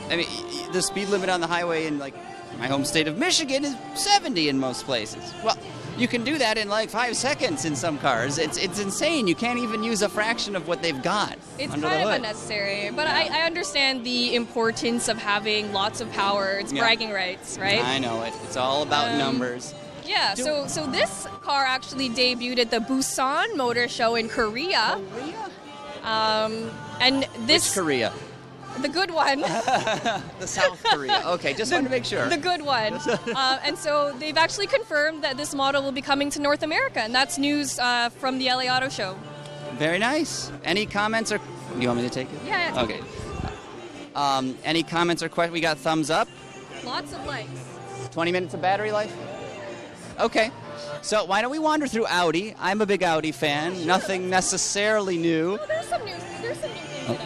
S1: I mean, the speed limit on the highway in, like, my home state of Michigan is 70 in most places. Well, you can do that in, like, 5 seconds in some cars. It's insane. You can't even use a fraction of what they've got
S2: It's
S1: under
S2: kind
S1: the
S2: of
S1: hood.
S2: unnecessary, but I understand the importance of having lots of power. It's
S1: Yeah.
S2: bragging rights, right?
S1: I know it. It's all about numbers.
S2: Yeah, so this car actually debuted at the Busan Motor Show in Korea. And this,
S1: Which Korea?
S2: the good one,
S1: The South Korea. Okay, just wanted to make sure.
S2: the good one. And so they've actually confirmed that this model will be coming to North America, and that's news from the LA Auto Show.
S1: Very nice. Any comments or... You want me to take it?
S2: Yeah.
S1: Okay. Any comments or questions? We got thumbs up.
S2: Lots of likes.
S1: 20 minutes of battery life? Okay. So why don't we wander through Audi? I'm a big Audi fan. Nothing necessarily new.
S2: Oh, there's some new things in Audi.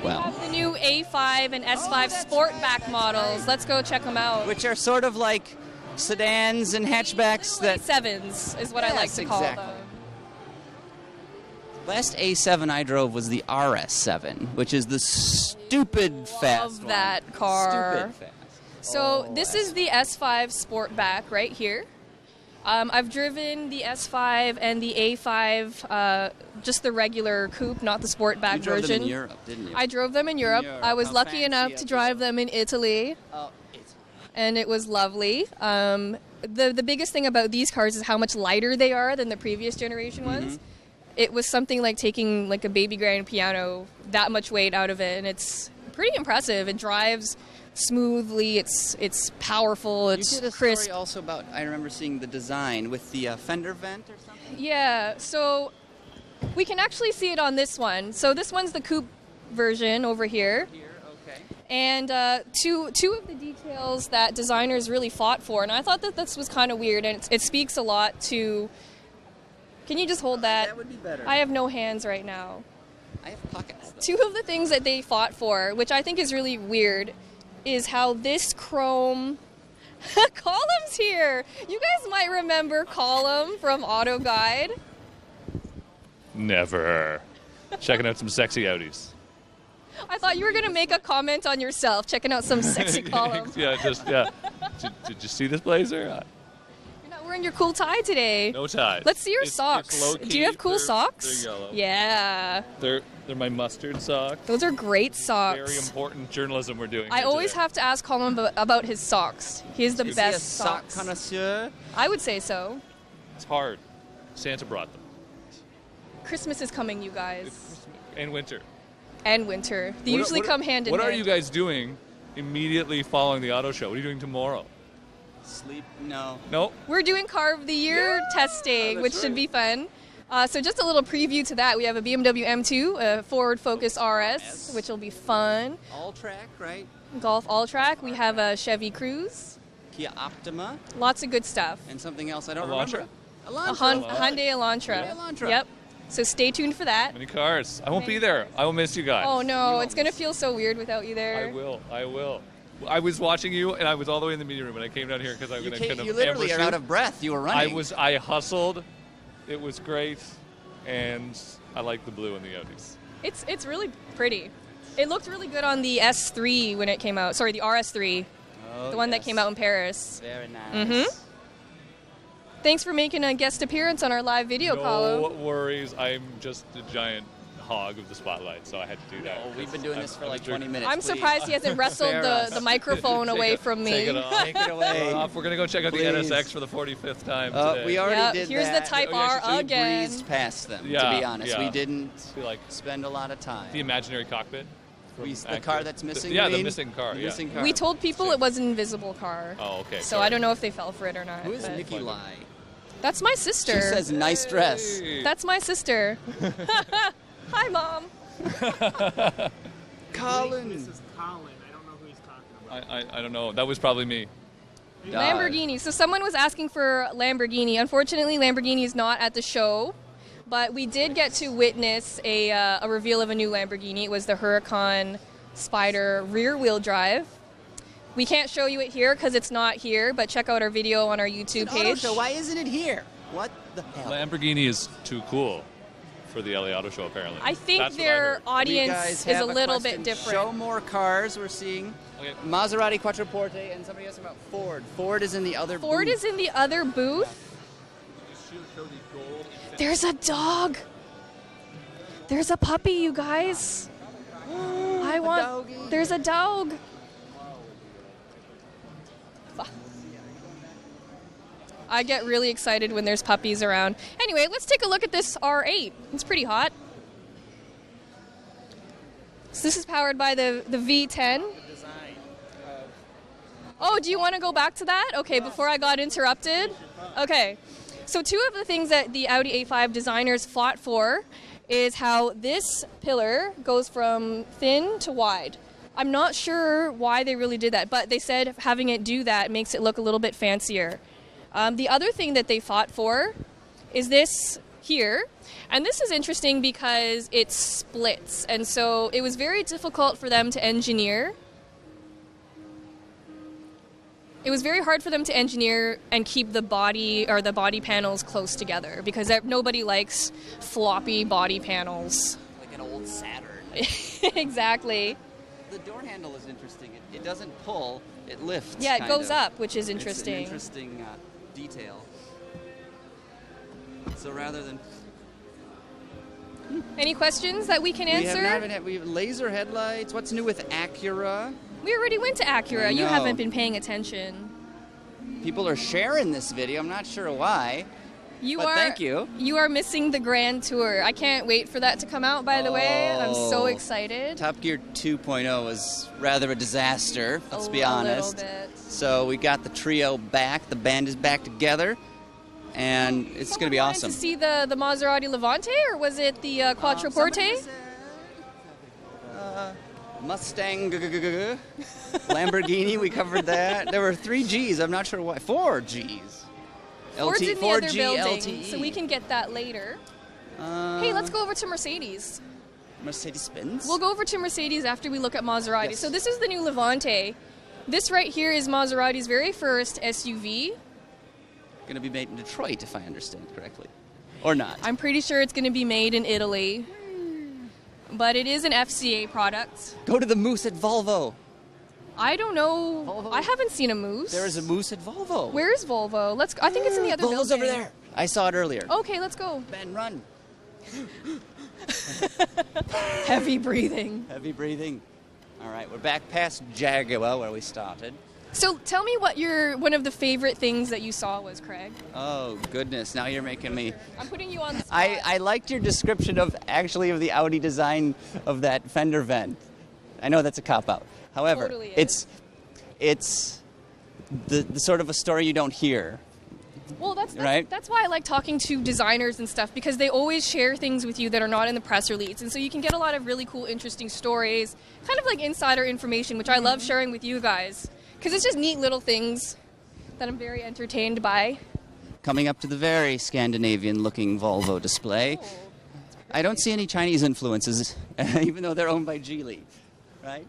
S2: We
S1: Well,
S2: have the new A5 and S5 Sportback models. Let's go check them out.
S1: which are sort of like sedans and hatchbacks that...
S2: A7s is what I like
S1: Yes,
S2: to call
S1: exactly.
S2: them.
S1: Last A7 I drove was the RS7, which is the stupid fast
S2: Love that car.
S1: Stupid fast.
S2: So this is the S5 Sportback right here. I've driven the S5 and the A5, just the regular coupe, not the Sportback
S1: You drove
S2: version.
S1: them in Europe, didn't you?
S2: I drove them in Europe. I was
S1: How
S2: lucky
S1: fancy
S2: enough to
S1: of
S2: drive
S1: yourself.
S2: them in Italy,
S1: Oh, it's...
S2: and it was lovely. The biggest thing about these cars is how much lighter they are than the previous generation ones. It was something like taking like a baby grand piano, that much weight out of it, and it's pretty impressive. It drives smoothly. It's powerful. It's
S1: You did a
S2: crisp.
S1: story also about, I remember seeing the design with the fender vent or something?
S2: Yeah, so we can actually see it on this one. So this one's the coupe version over here.
S1: Here, okay.
S2: And two of the details that designers really fought for, and I thought that this was kind of weird, and it speaks a lot to... Can you just hold that?
S1: That would be better.
S2: I have no hands right now.
S1: I have pockets, though.
S2: Two of the things that they fought for, which I think is really weird, is how this chrome... Column's here! You guys might remember Column from AutoGuide.
S5: Never. Checking out some sexy Audis.
S2: I thought you were going to make a comment on yourself, checking out some sexy Column.
S5: yeah. Did you see this blazer?
S2: You're not wearing your cool tie today.
S5: No tie.
S2: Let's see your
S5: It's
S2: socks.
S5: low-key.
S2: Do you have cool
S5: They're-
S2: socks?
S5: They're yellow.
S2: Yeah.
S5: They're my mustard socks.
S2: Those are great socks.
S5: Very important journalism we're doing.
S2: I
S5: here
S2: always
S5: today.
S2: have to ask Colin about his socks. He has the
S1: Is he
S2: best
S1: a sock
S2: socks.
S1: connoisseur?
S2: I would say so.
S5: It's hard. Santa brought them.
S2: Christmas is coming, you guys.
S5: And winter.
S2: And winter. They usually come hand in
S5: What
S2: hand.
S5: are you guys doing immediately following the auto show? What are you doing tomorrow?
S1: Sleep? No.
S5: No?
S2: We're doing Car of the Year testing,
S5: that's
S2: which should
S5: right.
S2: be fun. So just a little preview to that. We have a BMW M2, a Forward Focus RS, which will be fun.
S1: All track, right?
S2: Golf All-Track. We have a Chevy Cruze.
S1: Kia Optima
S2: Lots of good stuff.
S1: and something else I don't
S5: Elantra?
S1: remember.
S2: A Hyundai Elantra.
S1: Hyundai Elantra.
S2: Yep. So stay tuned for that.
S5: Many cars. I won't be there. I will miss you guys.
S2: Oh no,
S1: You
S2: it's gonna
S1: won't.
S2: feel so weird without you there.
S5: I will. I was watching you, and I was all the way in the meeting room, and I came down here because I was
S1: You,
S5: going to kind of
S1: you literally
S5: ambush
S1: are
S5: you.
S1: out of breath. You were running.
S5: I hustled. It was great, and I like the blue in the Audis.
S2: It's really pretty. It looked really good on the S3 when it came out. Sorry, the RS3,
S1: Oh,
S2: the one that
S1: yes.
S2: came out in Paris.
S1: Very nice.
S2: Mhm. Thanks for making a guest appearance on our live video,
S5: No
S2: Colin.
S5: worries. I'm just a giant hog of the spotlight, so I had to do that.
S1: Oh, we've been doing this for like 20 minutes.
S2: I'm
S1: please.
S2: surprised he hasn't wrestled
S1: Spare
S2: the
S1: us.
S2: microphone away from me.
S5: Take it off.
S1: Take it away.
S5: We're gonna go check out
S1: Please.
S5: the NSX for the 45th time today.
S1: We already
S2: Yeah,
S1: did
S2: here's
S1: that.
S2: the Type
S5: Oh, yeah,
S2: R
S5: actually,
S1: We
S2: again.
S1: breezed past them, to
S5: Yeah,
S1: be honest.
S5: yeah.
S1: We didn't
S5: We like
S1: spend a lot of time.
S5: the imaginary cockpit. from
S1: The
S5: Active.
S1: car that's missing,
S5: Yeah,
S1: you
S5: the
S1: mean?
S5: missing car.
S1: The
S5: Yeah.
S1: missing car.
S2: We told people it was an invisible car.
S5: Oh, okay.
S2: So
S5: sorry.
S2: I don't know if they fell for it or not.
S1: Who is
S2: but-
S1: Nikki Lai?
S2: That's my sister.
S1: She says nice dress.
S5: Hey.
S2: That's my sister. Hi, Mom.
S1: Colin.
S3: This is Colin. I don't know who he's talking about.
S5: I don't know. That was probably me.
S2: Lamborghini. So someone was asking for Lamborghini. Unfortunately, Lamborghini is not at the show, but we did get to witness a reveal of a new Lamborghini. It was the Huracan Spider rear-wheel drive. We can't show you it here because it's not here, but check out our video on our YouTube
S1: It's an auto
S2: page.
S1: show. Why isn't it here? What the hell?
S5: Lamborghini is too cool for the LA Auto Show, apparently.
S2: I think
S5: That's what I
S2: their
S5: heard.
S1: We
S2: audience
S1: guys
S2: is
S1: have
S2: a little
S1: question.
S2: bit different.
S1: Show more cars we're seeing.
S5: Okay.
S1: Maserati Quattroporte, and somebody asked about Ford. Ford is in the other
S2: Ford
S1: booth.
S2: is in the other booth. There's a dog. There's a puppy, you guys. I want.
S1: doggy.
S2: There's a dog. I get really excited when there's puppies around. Anyway, let's take a look at this R8. It's pretty hot. So this is powered by the V10. Oh, do you want to go back to that? Okay, before I got interrupted. Okay. So two of the things that the Audi A5 designers fought for is how this pillar goes from thin to wide. I'm not sure why they really did that, but they said having it do that makes it look a little bit fancier. The other thing that they fought for is this here, and this is interesting because it splits, and so it was very difficult for them to engineer. It was very hard for them to engineer and keep the body or the body panels close together because nobody likes floppy body panels.
S1: Like an old Saturn.
S2: Exactly.
S1: The door handle is interesting. It doesn't pull, it lifts.
S2: Yeah, it
S1: kind
S2: goes
S1: of.
S2: up, which is
S1: It's
S2: interesting.
S1: an interesting detail. So rather than...
S2: Any questions that we can answer?
S1: We have laser headlights. What's new with Acura?
S2: We already went to
S1: I
S2: Acura. You
S1: know.
S2: haven't been paying attention.
S1: People are sharing this video. I'm not sure why. But thank you.
S2: You are missing the grand tour. I can't wait for that to come out, by the way. I'm so
S1: Oh.
S2: excited.
S1: Top Gear 2.0 was rather a disaster, let's be honest.
S2: A little bit.
S1: So we got the trio back. The band is back together, and it's going to be
S2: Someone
S1: awesome.
S2: wanted to see the Maserati Levante, or was it the Quattroporte?
S1: Mustang, Lamborghini, we covered that. There were 3 Gs, I'm not sure why. 4 Gs.
S2: Ford's in the other
S1: 4G
S2: building,
S1: LTE.
S2: so we can get that later. Hey, let's go over to Mercedes.
S1: Mercedes-Benz?
S2: We'll go over to Mercedes after we look at Maserati.
S1: Yes.
S2: So this is the new Levante. This right here is Maserati's very first SUV.
S1: Going to be made in Detroit, if I understand correctly. Or not.
S2: I'm pretty sure it's going to be made in Italy. But it is an FCA product.
S1: Go to the Moose at Volvo.
S2: I don't know.
S1: Volvo.
S2: I haven't seen a moose.
S1: There is a Moose at Volvo.
S2: Where is Volvo? Let's. I think it's in the other
S1: Volvo's
S2: building.
S1: over there. I saw it earlier.
S2: Okay, let's go.
S1: Ben, run.
S2: Heavy breathing.
S1: Heavy breathing. All right, we're back past Jaguar where we started.
S2: So tell me what one of the favorite things that you saw was, Craig.
S1: Oh, goodness. Now you're making me...
S2: I'm putting you on the spot.
S1: I liked your description of the Audi design of that fender vent. I know that's a cop-out. However,
S2: Totally is.
S1: it's the sort of a story you don't hear.
S2: Well, that's
S1: Right?
S2: that's why I like talking to designers and stuff, because they always share things with you that are not in the press release. And so you can get a lot of really cool, interesting stories, kind of like insider information, which I love sharing with you guys, because it's just neat little things that I'm very entertained by.
S1: Coming up to the very Scandinavian-looking Volvo display.
S2: Oh.
S1: I don't see any Chinese influences, even though they're owned by Geely, right?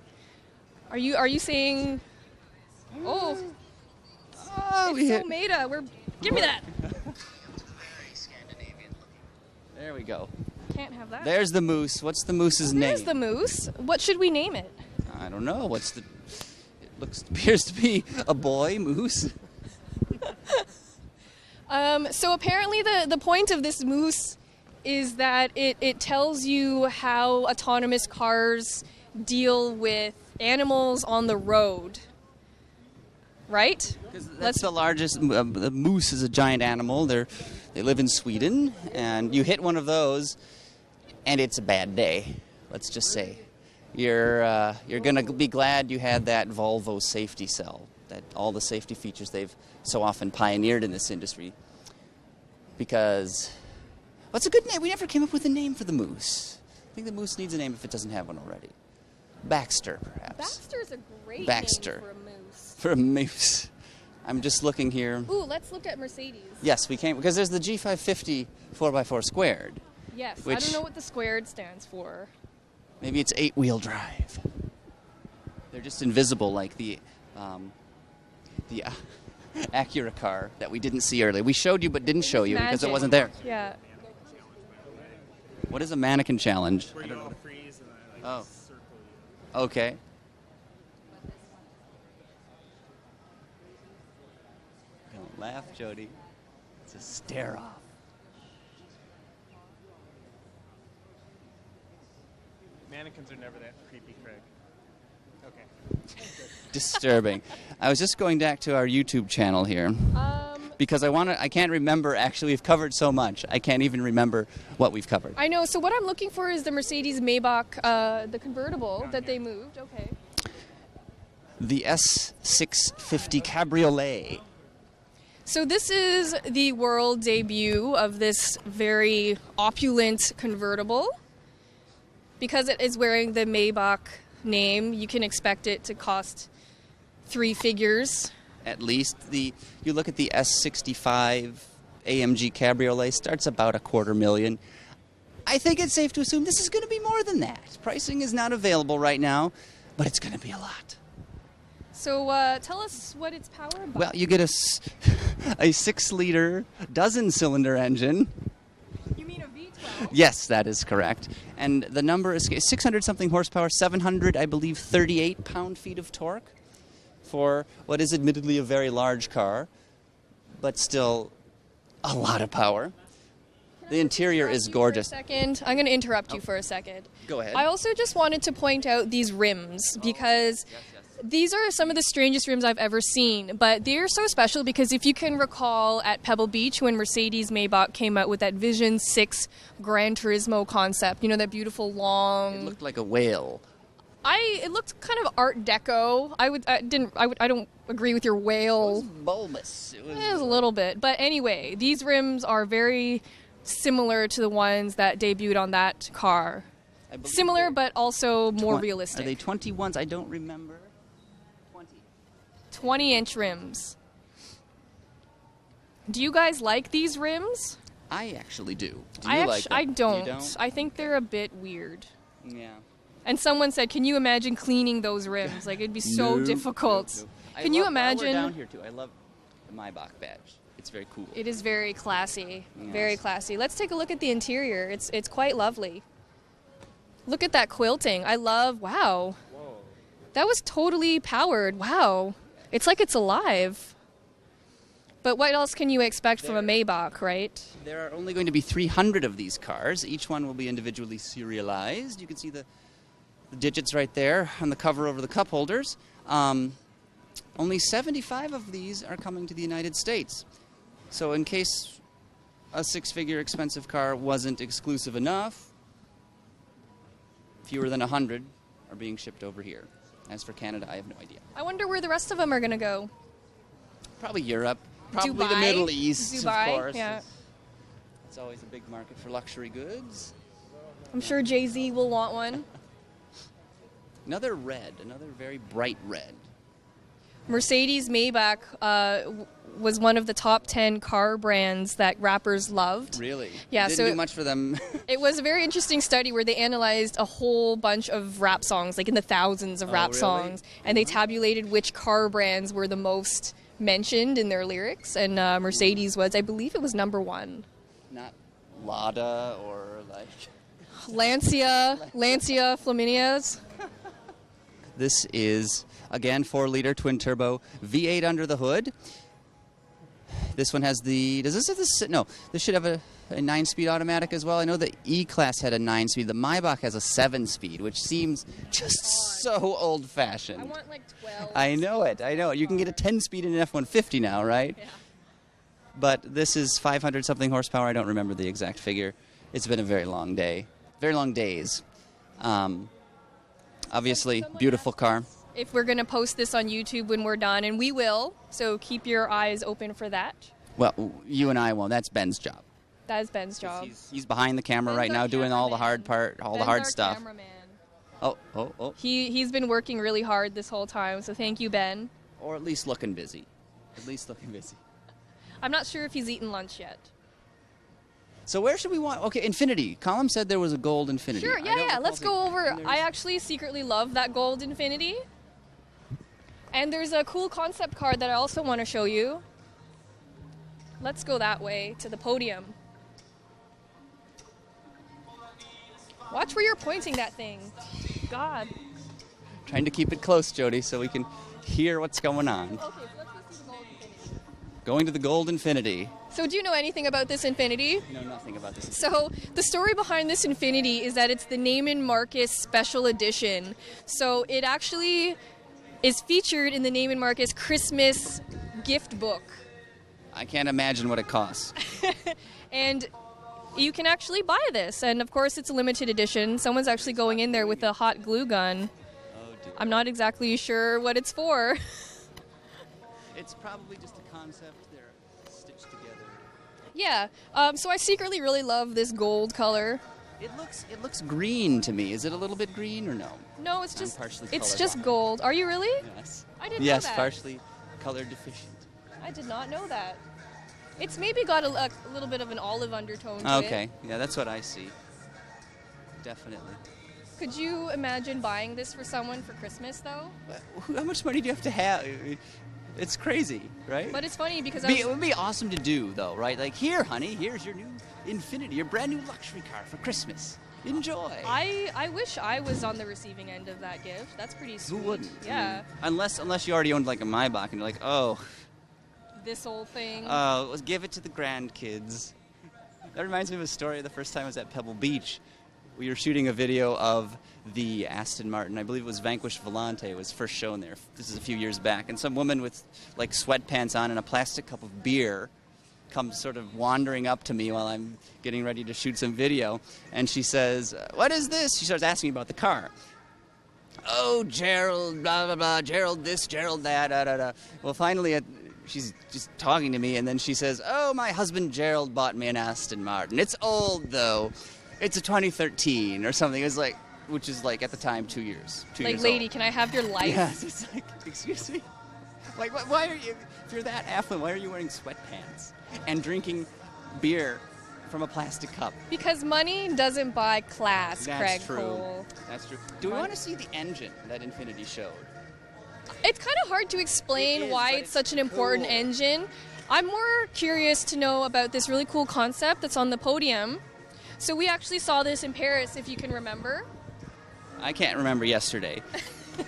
S2: Are you saying? Oh,
S1: Oh,
S2: it's so meta. Give me that.
S1: There we go.
S2: Can't have that.
S1: There's the moose. What's the moose's name?
S2: There's the moose. What should we name it?
S1: I don't know. Appears to be a boy moose.
S2: So apparently the point of this moose is that it tells you how autonomous cars deal with animals on the road. Right?
S1: That's the largest. The moose is a giant animal. They live in Sweden, and you hit one of those, and it's a bad day. Let's just say, you're gonna be glad you had that Volvo safety cell, that all the safety features they've so often pioneered in this industry. Because what's a good name? We never came up with a name for the moose. I think the moose needs a name if it doesn't have one already. Baxter, perhaps.
S2: Baxter's a great
S1: Baxter.
S2: name for a moose.
S1: For a moose. I'm just looking here.
S2: Ooh, let's look at Mercedes.
S1: Yes, we can, because there's the G550 4x4 squared.
S2: Yes, I
S1: Which-
S2: don't know what the squared stands for.
S1: Maybe it's 8-wheel drive. They're just invisible like the The Acura car that we didn't see earlier. We showed you but didn't show you because it
S2: Magic.
S1: wasn't there.
S2: Yeah.
S1: What is a mannequin challenge?
S3: Where
S1: I
S3: you
S1: don't
S3: all
S1: know.
S3: freeze and I
S1: Oh.
S3: like circle you.
S1: Okay. Don't laugh, Jody. It's a stare off.
S3: Mannequins are never that creepy, Craig. Okay.
S1: Disturbing. I was just going back to our YouTube channel here because I can't remember. Actually, we've covered so much. I can't even remember what we've covered.
S2: I know. So what I'm looking for is the Mercedes-Maybach, the convertible that they moved. Okay.
S1: The S650 Cabriolet.
S2: So this is the world debut of this very opulent convertible. Because it is wearing the Maybach name, you can expect it to cost 3 figures.
S1: At least you look at the S65 AMG Cabriolet, starts about $250,000. I think it's safe to assume this is going to be more than that. Pricing is not available right now, but it's going to be a lot.
S2: So tell us what it's powered by.
S1: Well, you get a 6-liter dozen-cylinder engine.
S2: You mean a V12?
S1: Yes, that is correct. And the number is 600-something horsepower, 700, I believe, 38 pound-feet of torque for what is admittedly a very large car, but still a lot of power. The interior is gorgeous.
S2: I'm going to interrupt you for a second.
S1: Go ahead.
S2: I also just wanted to point out these rims because these are some of the strangest rims I've ever seen, but they're so special because if you can recall at Pebble Beach when Mercedes-Maybach came out with that Vision 6 Gran Turismo concept, you know, that beautiful long...
S1: It looked like a whale.
S2: It looked kind of Art Deco. I don't agree with your whale.
S1: It was bulbous.
S2: It was a little bit. But anyway, these rims are very similar to the ones that debuted on that car. Similar, but also more realistic.
S1: Are they 21s? I don't remember.
S2: 20-inch rims. Do you guys like these rims?
S1: I actually do. Do you like them?
S2: I don't.
S1: You don't?
S2: I think they're a bit weird.
S1: Yeah.
S2: And someone said, "Can you imagine cleaning those rims? Like it'd be so
S1: Nope,
S2: difficult."
S1: nope, nope.
S2: Can you
S1: While
S2: imagine?
S1: we're down here too. I love the Maybach badge. It's very cool.
S2: It is very classy.
S1: Yes.
S2: Very classy. Let's take a look at the interior. It's quite lovely. Look at that quilting. I love. Wow.
S3: Whoa.
S2: That was totally powered. Wow. It's like it's alive. But what else can you expect from a Maybach, right?
S1: There are only going to be 300 of these cars. Each one will be individually serialized. You can see the digits right there on the cover over the cup holders. Only 75 of these are coming to the United States. So in case a 6-figure expensive car wasn't exclusive enough, fewer than 100 are being shipped over here. As for Canada, I have no idea.
S2: I wonder where the rest of them are going to go.
S1: Probably Europe. Probably the
S2: Dubai?
S1: Middle East,
S2: Dubai,
S1: of course.
S2: yeah.
S1: It's always a big market for luxury goods.
S2: I'm sure Jay-Z will want one.
S1: Another red, another very bright red.
S2: Mercedes-Maybach was one of the top 10 car brands that rappers loved.
S1: Really?
S2: Yeah,
S1: Didn't
S2: so
S1: do much for them.
S2: It was a very interesting study where they analyzed a whole bunch of rap songs, like in the thousands of rap
S1: really?
S2: songs, and they tabulated which car brands were the most mentioned in their lyrics, and Mercedes was, I believe it was number 1.
S1: Not Lada or like...
S2: Lancia Flaminias.
S1: This is, again, 4-liter twin-turbo V8 under the hood. This one has the... Does this have the... No, this should have a 9-speed automatic as well. I know the E-Class had a 9-speed. The Maybach has a 7-speed, which seems just so old-fashioned.
S2: I want like 12.
S1: I know it. You can get a 10-speed in an F-150 now, right?
S2: Yeah.
S1: But this is 500-something horsepower. I don't remember the exact figure. It's been a very long day. Very long days. Obviously, beautiful car.
S2: If we're going to post this on YouTube when we're done, and we will, so keep your eyes open for that.
S1: Well, you and I won't. That's Ben's job.
S2: That is Ben's job.
S1: He's behind the camera
S2: Ben's
S1: right
S2: our
S1: now doing all the
S2: cameraman.
S1: hard part, all the
S2: Ben's
S1: hard
S2: our
S1: stuff.
S2: Cameraman.
S1: Oh.
S2: He's been working really hard this whole time, so thank you, Ben.
S1: Or at least looking busy.
S2: I'm not sure if he's eaten lunch yet.
S1: So where should we want... Okay, Infinity. Colin said there was a gold Infinity.
S2: Sure,
S1: I don't
S2: yeah.
S1: recall
S2: Let's go over.
S1: there's-
S2: I actually secretly love that gold Infinity. And there's a cool concept car that I also want to show you. Let's go that way to the podium. Watch where you're pointing that thing. God.
S1: Trying to keep it close, Jody, so we can hear what's going on.
S2: Okay, so let's go see the Gold Infinity.
S1: Going to the Gold Infinity.
S2: So do you know anything about this Infinity?
S1: I know nothing about this.
S2: So the story behind this Infinity is that it's the Neiman Marcus Special Edition. So it actually is featured in the Neiman Marcus Christmas gift book.
S1: I can't imagine what it costs.
S2: And you can actually buy this. And of course it's a limited edition. Someone's actually going in there with a hot glue gun.
S1: Oh, dear.
S2: I'm not exactly sure what it's for.
S1: It's probably just a concept. They're stitched together.
S2: Yeah. So I secretly really love this gold color.
S1: It looks green to me. Is it a little bit green or no?
S2: No, it's
S1: I'm
S2: just
S1: partially
S2: it's
S1: colorblind.
S2: just gold. Are you really?
S1: Yes.
S2: I didn't know
S1: Yes,
S2: that.
S1: partially color deficient.
S2: I did not know that. It's maybe got a little bit of an olive undertone to it.
S1: Okay. Yeah, that's what I see. Definitely.
S2: Could you imagine buying this for someone for Christmas, though?
S1: How much money do you have to have? It's crazy, right?
S2: But it's funny because
S1: It would be awesome to do, though, right? Like, here, honey, here's your new Infinity, your brand new luxury car for Christmas. Enjoy.
S2: I wish I was on the receiving end of that gift. That's pretty sweet.
S1: Who wouldn't?
S2: Yeah.
S1: Unless you already owned like a Maybach and you're like, oh,
S2: This whole thing.
S1: let's give it to the grandkids. That reminds me of a story. The first time I was at Pebble Beach, we were shooting a video of the Aston Martin. I believe it was Vanquish Volante was first shown there. This is a few years back, and some woman with like sweatpants on and a plastic cup of beer comes sort of wandering up to me while I'm getting ready to shoot some video, and she says, "What is this?" She starts asking me about the car. Oh, Gerald, blah, blah, blah, Gerald this, Gerald that, da, da, da. Well, finally, she's just talking to me, and then she says, oh, my husband Gerald bought me an Aston Martin. It's old, though. It's a 2013 or something. It was like, which is like, at the time, 2 years.
S2: Like, lady, can I have your life?
S1: Yes, it's like, excuse me? Like, why are you, if you're that affluent, why are you wearing sweatpants and drinking beer from a plastic cup?
S2: Because money doesn't buy class,
S1: That's
S2: Craig
S1: true.
S2: Cole.
S1: That's true. Do we want to see the engine that Infinity showed?
S2: It's kind of hard to explain
S1: It is,
S2: why
S1: but
S2: it's such an important
S1: cool.
S2: engine. I'm more curious to know about this really cool concept that's on the podium. So we actually saw this in Paris, if you can remember.
S1: I can't remember yesterday,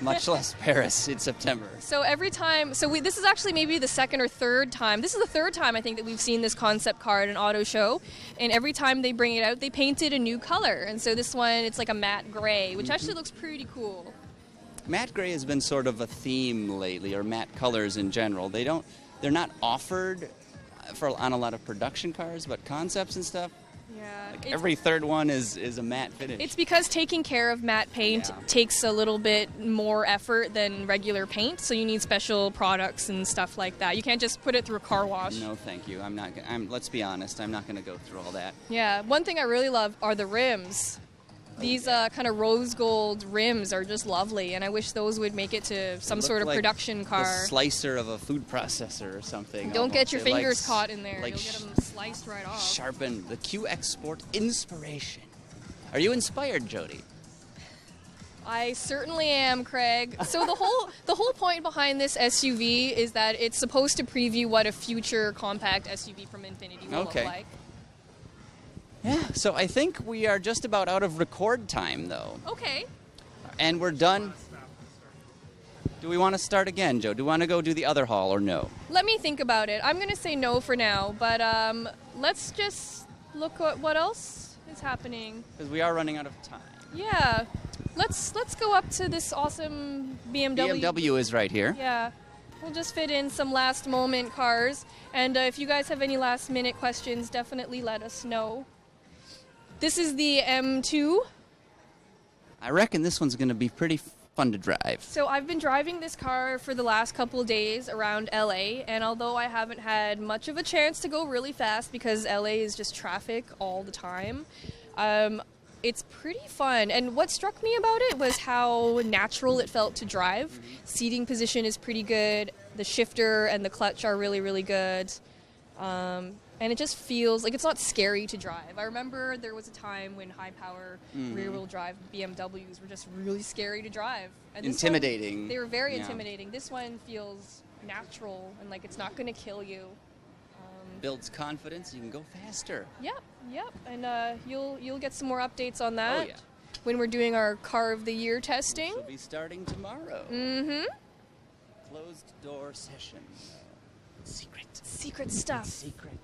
S1: much less Paris in September.
S2: So every time, this is actually maybe the second or third time. This is the third time I think that we've seen this concept car at an auto show. And every time they bring it out, they paint it a new color. And so this one, it's like a matte gray, which actually looks pretty cool.
S1: Matte gray has been sort of a theme lately, or matte colors in general. They're not offered on a lot of production cars, but concepts and stuff.
S2: Yeah.
S1: Like every third one is a matte finish.
S2: It's because taking care of matte paint takes a little bit more effort than regular paint, so you need special products and stuff like that. You can't just put it through a car wash.
S1: No, thank you. Let's be honest. I'm not going to go through all that.
S2: Yeah. One thing I really love are the rims. These kind of rose gold rims are just lovely, and I wish those would make it to some
S1: Look
S2: sort of
S1: like
S2: production car.
S1: The slicer of a food processor or something.
S2: Don't get your
S1: It likes-
S2: fingers caught in there.
S1: like
S2: You'll get them sliced right off.
S1: Sharpen the QX Sport inspiration. Are you inspired, Jody?
S2: I certainly am, Craig. So the whole point behind this SUV is that it's supposed to preview what a future compact SUV from Infinity will look like.
S1: Yeah, so I think we are just about out of record time, though.
S2: Okay.
S1: And we're done. Do we want to start again, Joe? Do we want to go do the other hall or no?
S2: Let me think about it. I'm going to say no for now, but let's just look at what else is happening.
S1: Because we are running out of time.
S2: Yeah. Let's go up to this awesome BMW.
S1: BMW is right here.
S2: Yeah. We'll just fit in some last moment cars. And if you guys have any last minute questions, definitely let us know. This is the M2.
S1: I reckon this one's going to be pretty fun to drive.
S2: So I've been driving this car for the last couple of days around LA, and although I haven't had much of a chance to go really fast because LA is just traffic all the time, it's pretty fun. And what struck me about it was how natural it felt to drive. Seating position is pretty good. The shifter and the clutch are really, really good. And it just feels like it's not scary to drive. I remember there was a time when high-power rear-wheel drive BMWs were just really scary to drive. And
S1: Intimidating.
S2: They were very
S1: Yeah.
S2: intimidating. This one feels natural and like it's not going to kill you.
S1: Builds confidence. You can go faster.
S2: Yep. And you'll get some more updates on that
S1: Oh, yeah.
S2: when we're doing our Car of the Year testing.
S1: We'll be starting tomorrow.
S2: Mm-hmm.
S1: Closed door session.
S2: Secret stuff.
S1: Secret.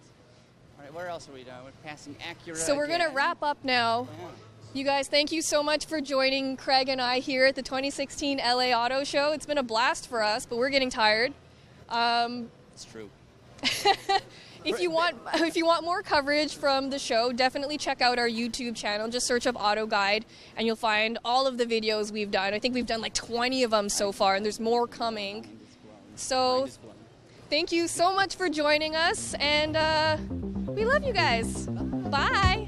S1: All right, where else are we now? We're passing Acura.
S2: So we're going to
S1: again.
S2: wrap up now.
S1: Yeah.
S2: You guys, thank you so much for joining Craig and I here at the 2016 LA Auto Show. It's been a blast for us, but we're getting tired.
S1: It's true.
S2: If you want more coverage from the show, definitely check out our YouTube channel. Just search up Auto Guide, and you'll find all of the videos we've done. I think we've done like 20 of them so far, and there's more coming. So thank you so much for joining us, and we love you guys. Bye.